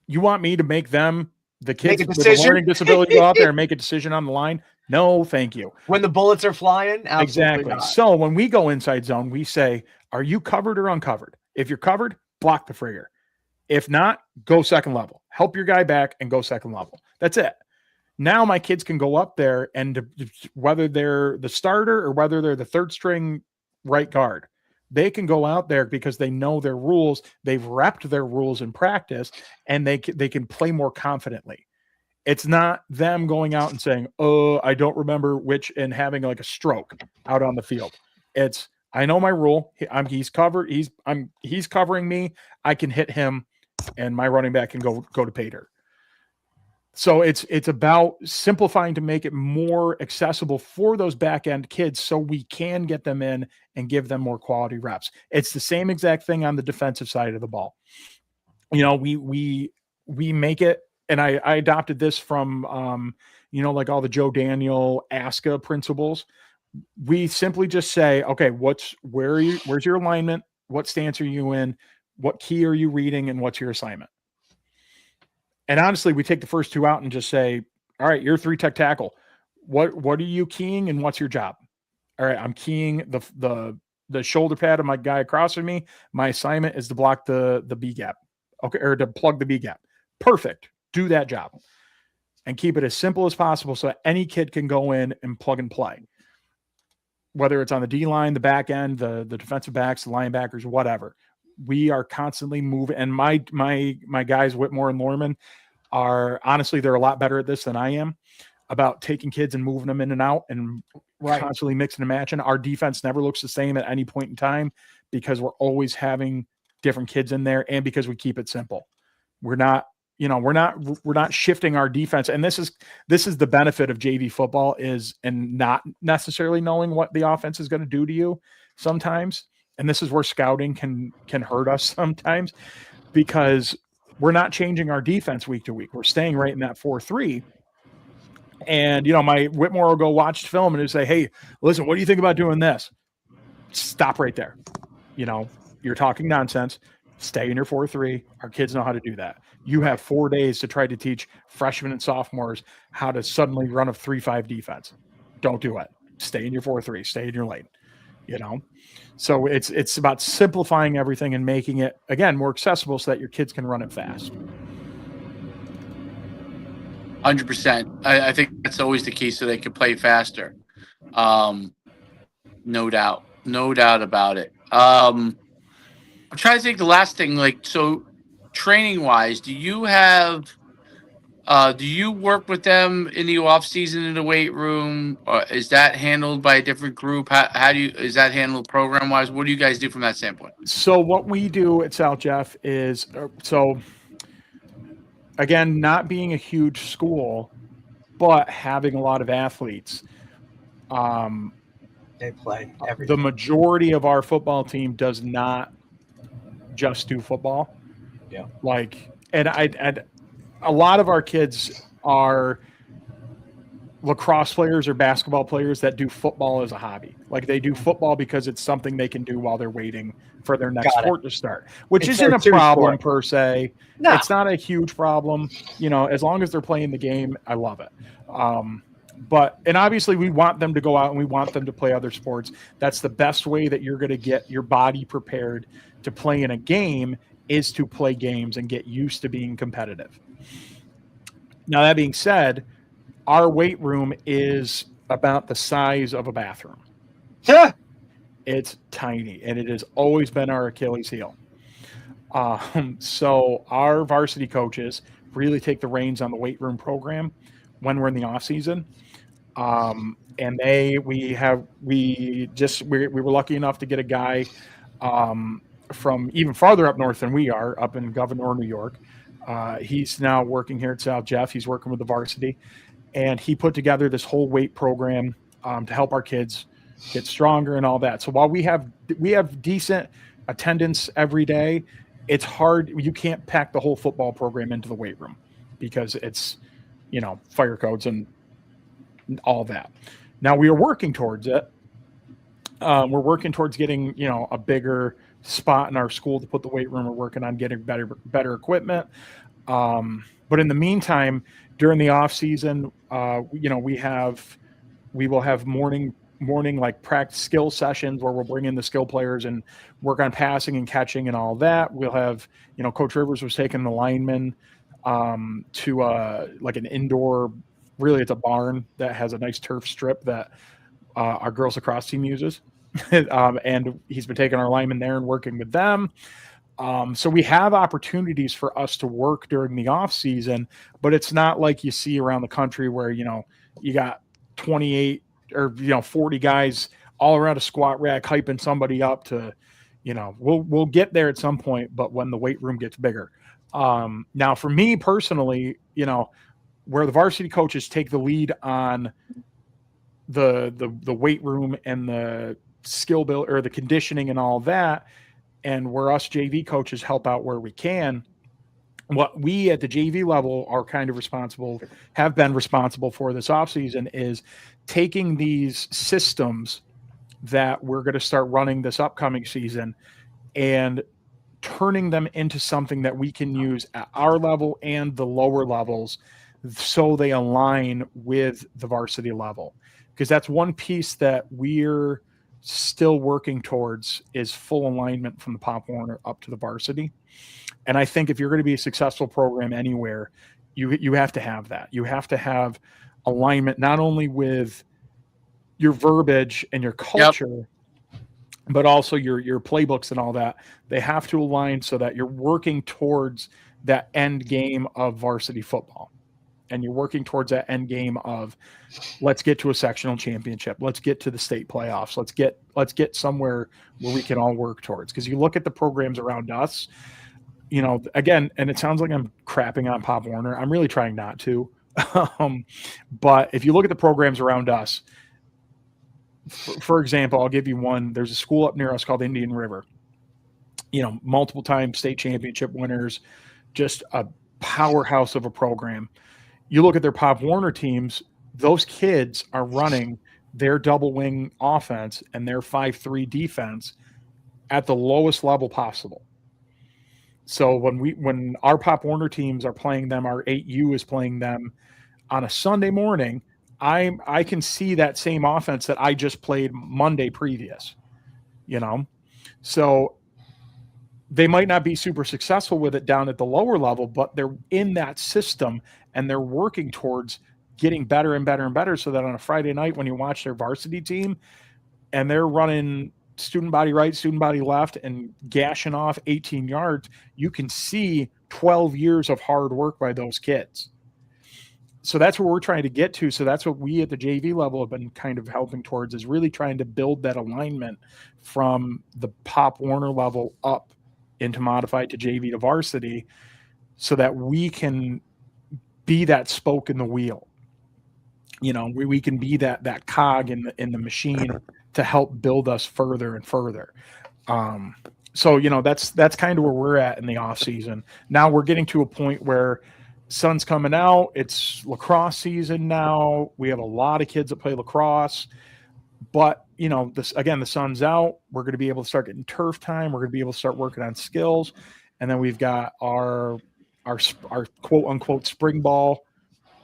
B: You want me to make them, the kids with a learning disability, go out there and make a decision on the line? No, thank you.
C: When the bullets are flying, absolutely
B: exactly.
C: not.
B: So when we go inside zone, we say, are you covered or uncovered? If you're covered, block the frigger. If not, go second level. Help your guy back and go second level. That's it. Now my kids can go up there, and whether they're the starter or whether they're the third string right guard, they can go out there because they know their rules. They've repped their rules in practice, and they can play more confidently. It's not them going out and saying, oh, I don't remember which, and having like a stroke out on the field. It's, I know my rule. He's covered. He's covering me. I can hit him, and my running back can go to pay dirt. So it's about simplifying to make it more accessible for those back end kids, so we can get them in and give them more quality reps. It's the same exact thing on the defensive side of the ball. You know, we make it, and I adopted this from like all the Joe Daniel ASCA principles. We simply just say, okay, where's your alignment? What stance are you in? What key are you reading? And what's your assignment? And honestly, we take the first 2 out and just say, all right, you're 3-tech tackle. What are you keying and what's your job? All right, I'm keying the shoulder pad of my guy across from me. My assignment is to block the B gap. Okay, or to plug the B gap. Perfect. Do that job. And keep it as simple as possible so any kid can go in and plug and play. Whether it's on the D line, the back end, the defensive backs, the linebackers, whatever. We are constantly moving. And my guys, Whitmore and Lorman, are honestly, they're a lot better at this than I am, about taking kids and moving them in and out and constantly mixing and matching. Our defense never looks the same at any point in time because we're always having different kids in there, and because we keep it simple. We're not shifting our defense. And this is the benefit of JV football, is, and not necessarily knowing what the offense is going to do to you sometimes. And this is where scouting can hurt us sometimes, because we're not changing our defense week to week. We're staying right in that 4-3. And, my Whitmore will go watch film and he'll say, hey, listen, what do you think about doing this? Stop right there. You're talking nonsense. Stay in your 4-3. Our kids know how to do that. You have 4 days to try to teach freshmen and sophomores how to suddenly run a 3-5 defense. Don't do it. Stay in your 4-3. Stay in your lane. So it's about simplifying everything and making it, again, more accessible so that your kids can run it fast.
A: 100%. I think that's always the key, so they can play faster. No doubt about it. I'm trying to think the last thing, so training wise, do you work with them in the off season in the weight room, or is that handled by a different group? Is that handled program wise? What do you guys do from that standpoint?
B: So what we do at South Jeff is, again, not being a huge school, but having a lot of athletes.
C: They play everything.
B: The majority of our football team does not just do football.
C: Yeah.
B: And a lot of our kids are lacrosse players or basketball players that do football as a hobby. They do football because it's something they can do while they're waiting for their next sport to start, which isn't a problem per se. No. It's not a huge problem. As long as they're playing the game, I love it. And obviously we want them to go out and we want them to play other sports. That's the best way that you're going to get your body prepared to play in a game, is to play games and get used to being competitive. Now, that being said, our weight room is about the size of a bathroom.
C: Yeah.
B: It's tiny, and it has always been our Achilles heel. So our varsity coaches really take the reins on the weight room program when we're in the off season. And we were lucky enough to get a guy from even farther up north than we are, up in Governor, New York. He's now working here at South Jeff. He's working with the varsity, and he put together this whole weight program to help our kids get stronger and all that. So while we have decent attendance every day, it's hard. You can't pack the whole football program into the weight room because it's, fire codes and all that. Now we are working towards it. We're working towards getting, a bigger spot in our school to put the weight room. We're working on getting better equipment. But in the meantime, during the off season, we will have morning like practice skill sessions where we'll bring in the skill players and work on passing and catching and all that. We'll have, Coach Rivers was taking the linemen to like an indoor, really it's a barn that has a nice turf strip that our girls lacrosse team uses. And he's been taking our linemen there and working with them. So we have opportunities for us to work during the off season, but it's not like you see around the country where, you got 28 or 40 guys all around a squat rack hyping somebody up to, we'll get there at some point, but when the weight room gets bigger. Now for me personally, where the varsity coaches take the lead on the weight room and the skill build or the conditioning and all that, and where us JV coaches help out where we can. What we at the JV level are kind of have been responsible for this offseason is taking these systems that we're going to start running this upcoming season and turning them into something that we can use at our level and the lower levels so they align with the varsity level. Because that's one piece that we're still working towards is full alignment from the Pop Warner up to the varsity. And I think if you're going to be a successful program anywhere, you have to have that. You have to have alignment, not only with your verbiage and your culture, but also your playbooks and all that. They have to align so that you're working towards that end game of varsity football. And you're working towards that end game of let's get to a sectional championship. Let's get to the state playoffs. Let's get somewhere where we can all work towards. Because you look at the programs around us, again, and it sounds like I'm crapping on Pop Warner. I'm really trying not to. But if you look at the programs around us, for example, I'll give you one. There's a school up near us called Indian River. Multiple time state championship winners, just a powerhouse of a program. You look at their Pop Warner teams, those kids are running their double wing offense and their 5-3 defense at the lowest level possible. So when our Pop Warner teams are playing them, our 8U is playing them on a Sunday morning, I can see that same offense that I just played Monday previous, So they might not be super successful with it down at the lower level, but they're in that system and they're working towards getting better and better and better so that on a Friday night when you watch their varsity team and they're running student body right, student body left and gashing off 18 yards, you can see 12 years of hard work by those kids. So that's what we're trying to get to. So that's what we at the JV level have been kind of helping towards, is really trying to build that alignment from the Pop Warner level up into modified to JV to varsity so that we can be that spoke in the wheel. We can be that cog in the machine to help build us further and further. So that's kind of where we're at in the off season. Now we're getting to a point where sun's coming out. It's lacrosse season now. We have a lot of kids that play lacrosse, but the sun's out. We're going to be able to start getting turf time. We're going to be able to start working on skills. And then we've got our quote unquote spring ball,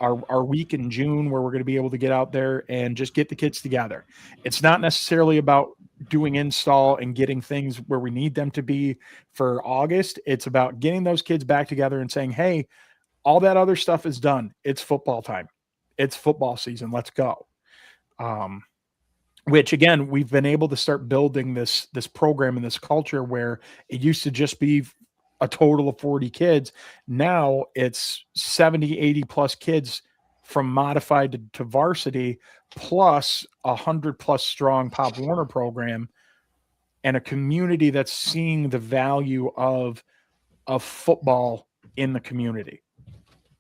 B: our week in June where we're going to be able to get out there and just get the kids together. It's not necessarily about doing install and getting things where we need them to be for August. It's about getting those kids back together and saying, hey, all that other stuff is done. It's football time. It's football season. Let's go. Which again, we've been able to start building this program and this culture where it used to just be a total of 40 kids. Now it's 70, 80 plus kids from modified to varsity, plus 100 plus strong Pop Warner program, and a community that's seeing the value of football in the community,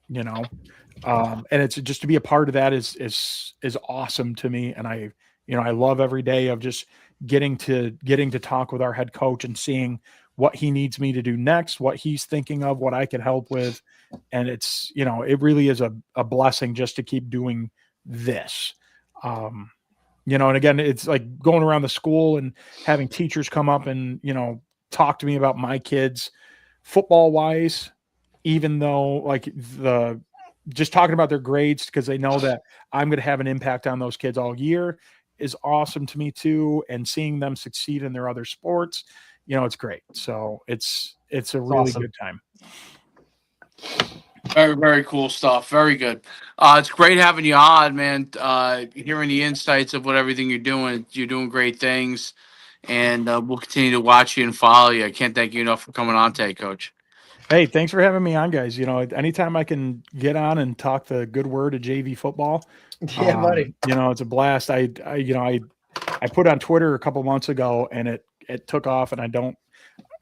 B: and it's just to be a part of that is awesome to me. And I love every day of just getting to talk with our head coach and seeing what he needs me to do next, what he's thinking of, what I could help with. And it's, it really is a blessing just to keep doing this. And again, it's like going around the school and having teachers come up and, talk to me about my kids football wise, even though like just talking about their grades, because they know that I'm going to have an impact on those kids all year, is awesome to me too. And seeing them succeed in their other sports, it's great. So it's a really
C: awesome.
B: good time.
A: Very, very cool stuff. Very good. It's great having you on, man. Hearing the insights of what everything you're doing great things, and we'll continue to watch you and follow you. I can't thank you enough for coming on today, Coach.
B: Hey, thanks for having me on, guys. Anytime I can get on and talk the good word of JV football,
C: yeah, buddy.
B: It's a blast. I put on Twitter a couple months ago, and it took off, and I don't.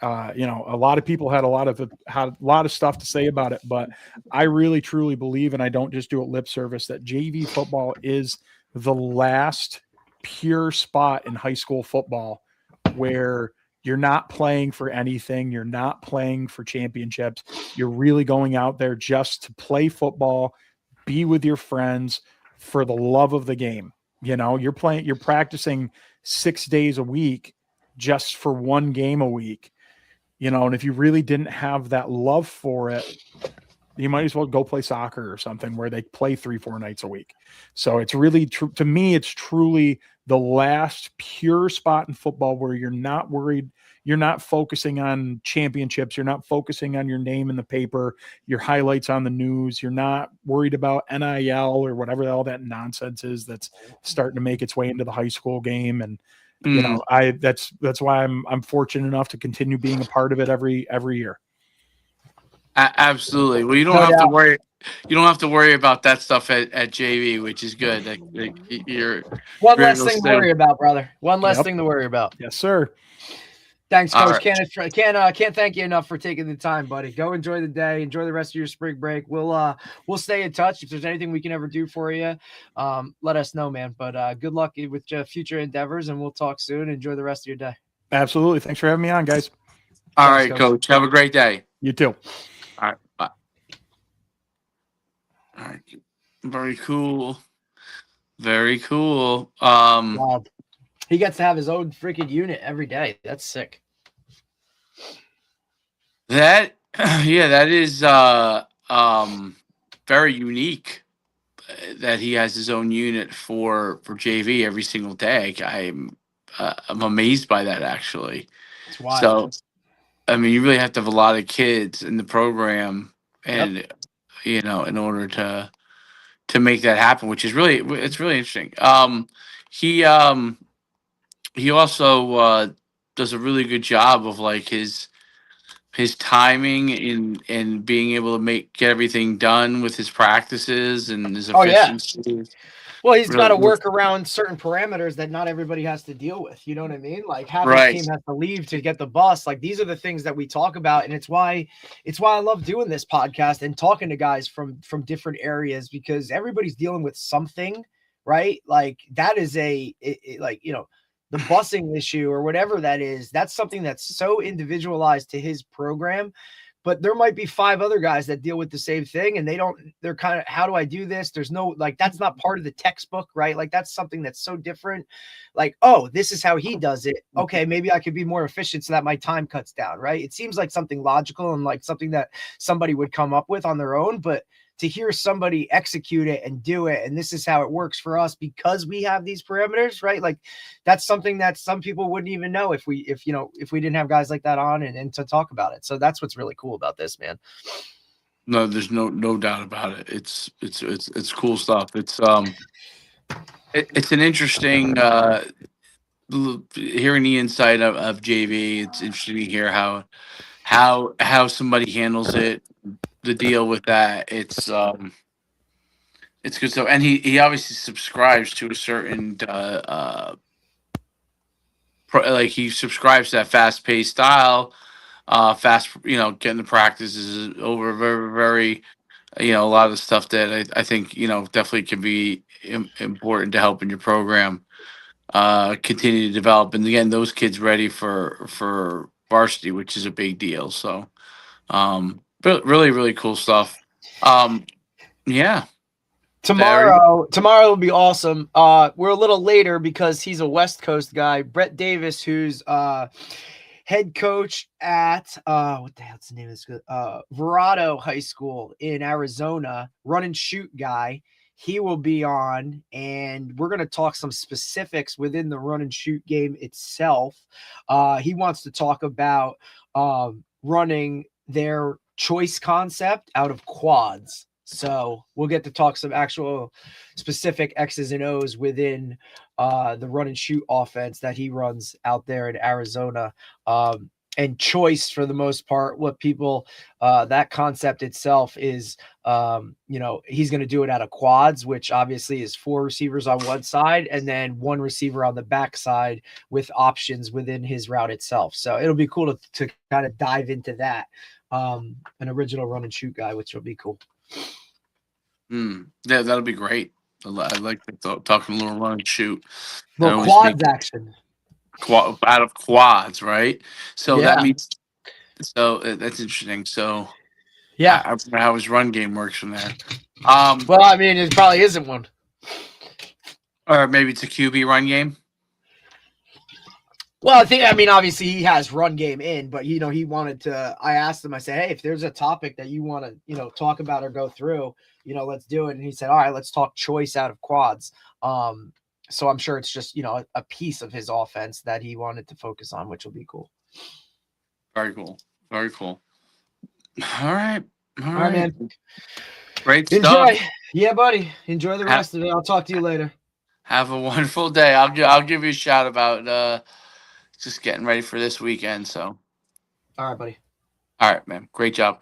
B: A lot of people had a lot of stuff to say about it, but I really truly believe, and I don't just do it lip service, that JV football is the last pure spot in high school football where you're not playing for anything. You're not playing for championships. You're really going out there just to play football, be with your friends for the love of the game. You're practicing 6 days a week just for one game a week. And if you really didn't have that love for it, you might as well go play soccer or something where they play 3-4 nights a week. So it's really to me, it's truly the last pure spot in football where you're not worried. You're not focusing on championships. You're not focusing on your name in the paper, your highlights on the news. You're not worried about NIL or whatever all that nonsense is that's starting to make its way into the high school game. And that's why I'm fortunate enough to continue being a part of it every year.
A: Absolutely. Well, you don't have to worry. You don't have to worry about that stuff at JV, which is good. You're
C: one less thing to worry about, brother. One less thing to worry about.
B: Yes, sir.
C: Thanks, Coach. Can't thank you enough for taking the time, buddy. Go enjoy the day. Enjoy the rest of your spring break. We'll stay in touch. If there's anything we can ever do for you, let us know, man. But good luck with your future endeavors, and we'll talk soon. Enjoy the rest of your day.
B: Absolutely. Thanks for having me on, guys.
A: All right, Coach. Have a great day.
B: You too.
A: All right. Bye. All right. Very cool. Very cool.
C: Wow. He gets to have his own freaking unit every day. That's sick.
A: That is very unique that he has his own unit for JV every single day. I'm amazed by that, actually.
C: It's wild.
A: So, I mean, you really have to have a lot of kids in the program, and in order to make that happen, which is really interesting. He also does a really good job of like his timing in being able to get everything done with his practices and his efficiency.
C: Oh, yeah. Well, he's got to work around certain parameters that not everybody has to deal with. You know what I mean? Like half the team has to leave to get the bus. Like these are the things that we talk about. And it's why I love doing this podcast and talking to guys from different areas, because everybody's dealing with something, right? Like that is the busing issue or whatever that is. That's something that's so individualized to his program. But there might be 5 other guys that deal with the same thing, and they're kind of, how do I do this? There's no, like, that's not part of the textbook, right? Like, that's something that's so different. Like, oh, this is how he does it. Okay, maybe I could be more efficient so that my time cuts down, right? It seems like something logical and like something that somebody would come up with on their own, but to hear somebody execute it and do it, and this is how it works for us because we have these parameters, right? Like that's something that some people wouldn't even know if we didn't have guys like that on and to talk about it. So that's what's really cool about this, man.
A: No, there's no doubt about it. It's cool stuff. It's an interesting hearing the inside of JV. It's interesting to hear how somebody handles it. The deal with that, it's good stuff, and he obviously subscribes to a certain he subscribes to that fast-paced style, getting the practices over very, very, a lot of the stuff that I think definitely can be important to help in your program continue to develop, and again, those kids ready for varsity, which is a big deal. So. Really, really cool stuff. Yeah.
C: Tomorrow will be awesome. We're a little later because he's a West Coast guy. Brett Davis, who's head coach at what the hell's the name of this? Verado High School in Arizona, run and shoot guy. He will be on, and we're going to talk some specifics within the run and shoot game itself. He wants to talk about running their choice concept out of quads. So we'll get to talk some actual specific X's and O's within the run and shoot offense that he runs out there in Arizona. And choice, for the most part, what people, that concept itself is, he's going to do it out of quads, which obviously is 4 receivers on one side and then 1 receiver on the back side with options within his route itself. So it'll be cool to kind of dive into that. An original run and shoot guy, which will be cool.
A: Yeah, that'll be great. I like talking a little run and shoot.
C: Little quads action.
A: Out of quads, right? So
C: Yeah.
A: that means that's interesting. So
C: yeah,
A: I don't know how his run game works from there.
C: Well, I mean, it probably isn't one.
A: Or maybe it's a QB run game.
C: Well, obviously he has run game in, but he wanted to. I asked him. I said, hey, if there's a topic that you want to talk about or go through, let's do it. And he said, all right, let's talk choice out of quads. So I'm sure it's just a piece of his offense that he wanted to focus on, which will be cool.
A: Very cool. Very cool. All right,
C: man.
A: Great
C: stuff.
A: Enjoy.
C: Yeah, buddy. Enjoy the rest of it. I'll talk to you later.
A: Have a wonderful day. I'll give you a shout about just getting ready for this weekend. So.
C: All right, buddy.
A: All right, man. Great job.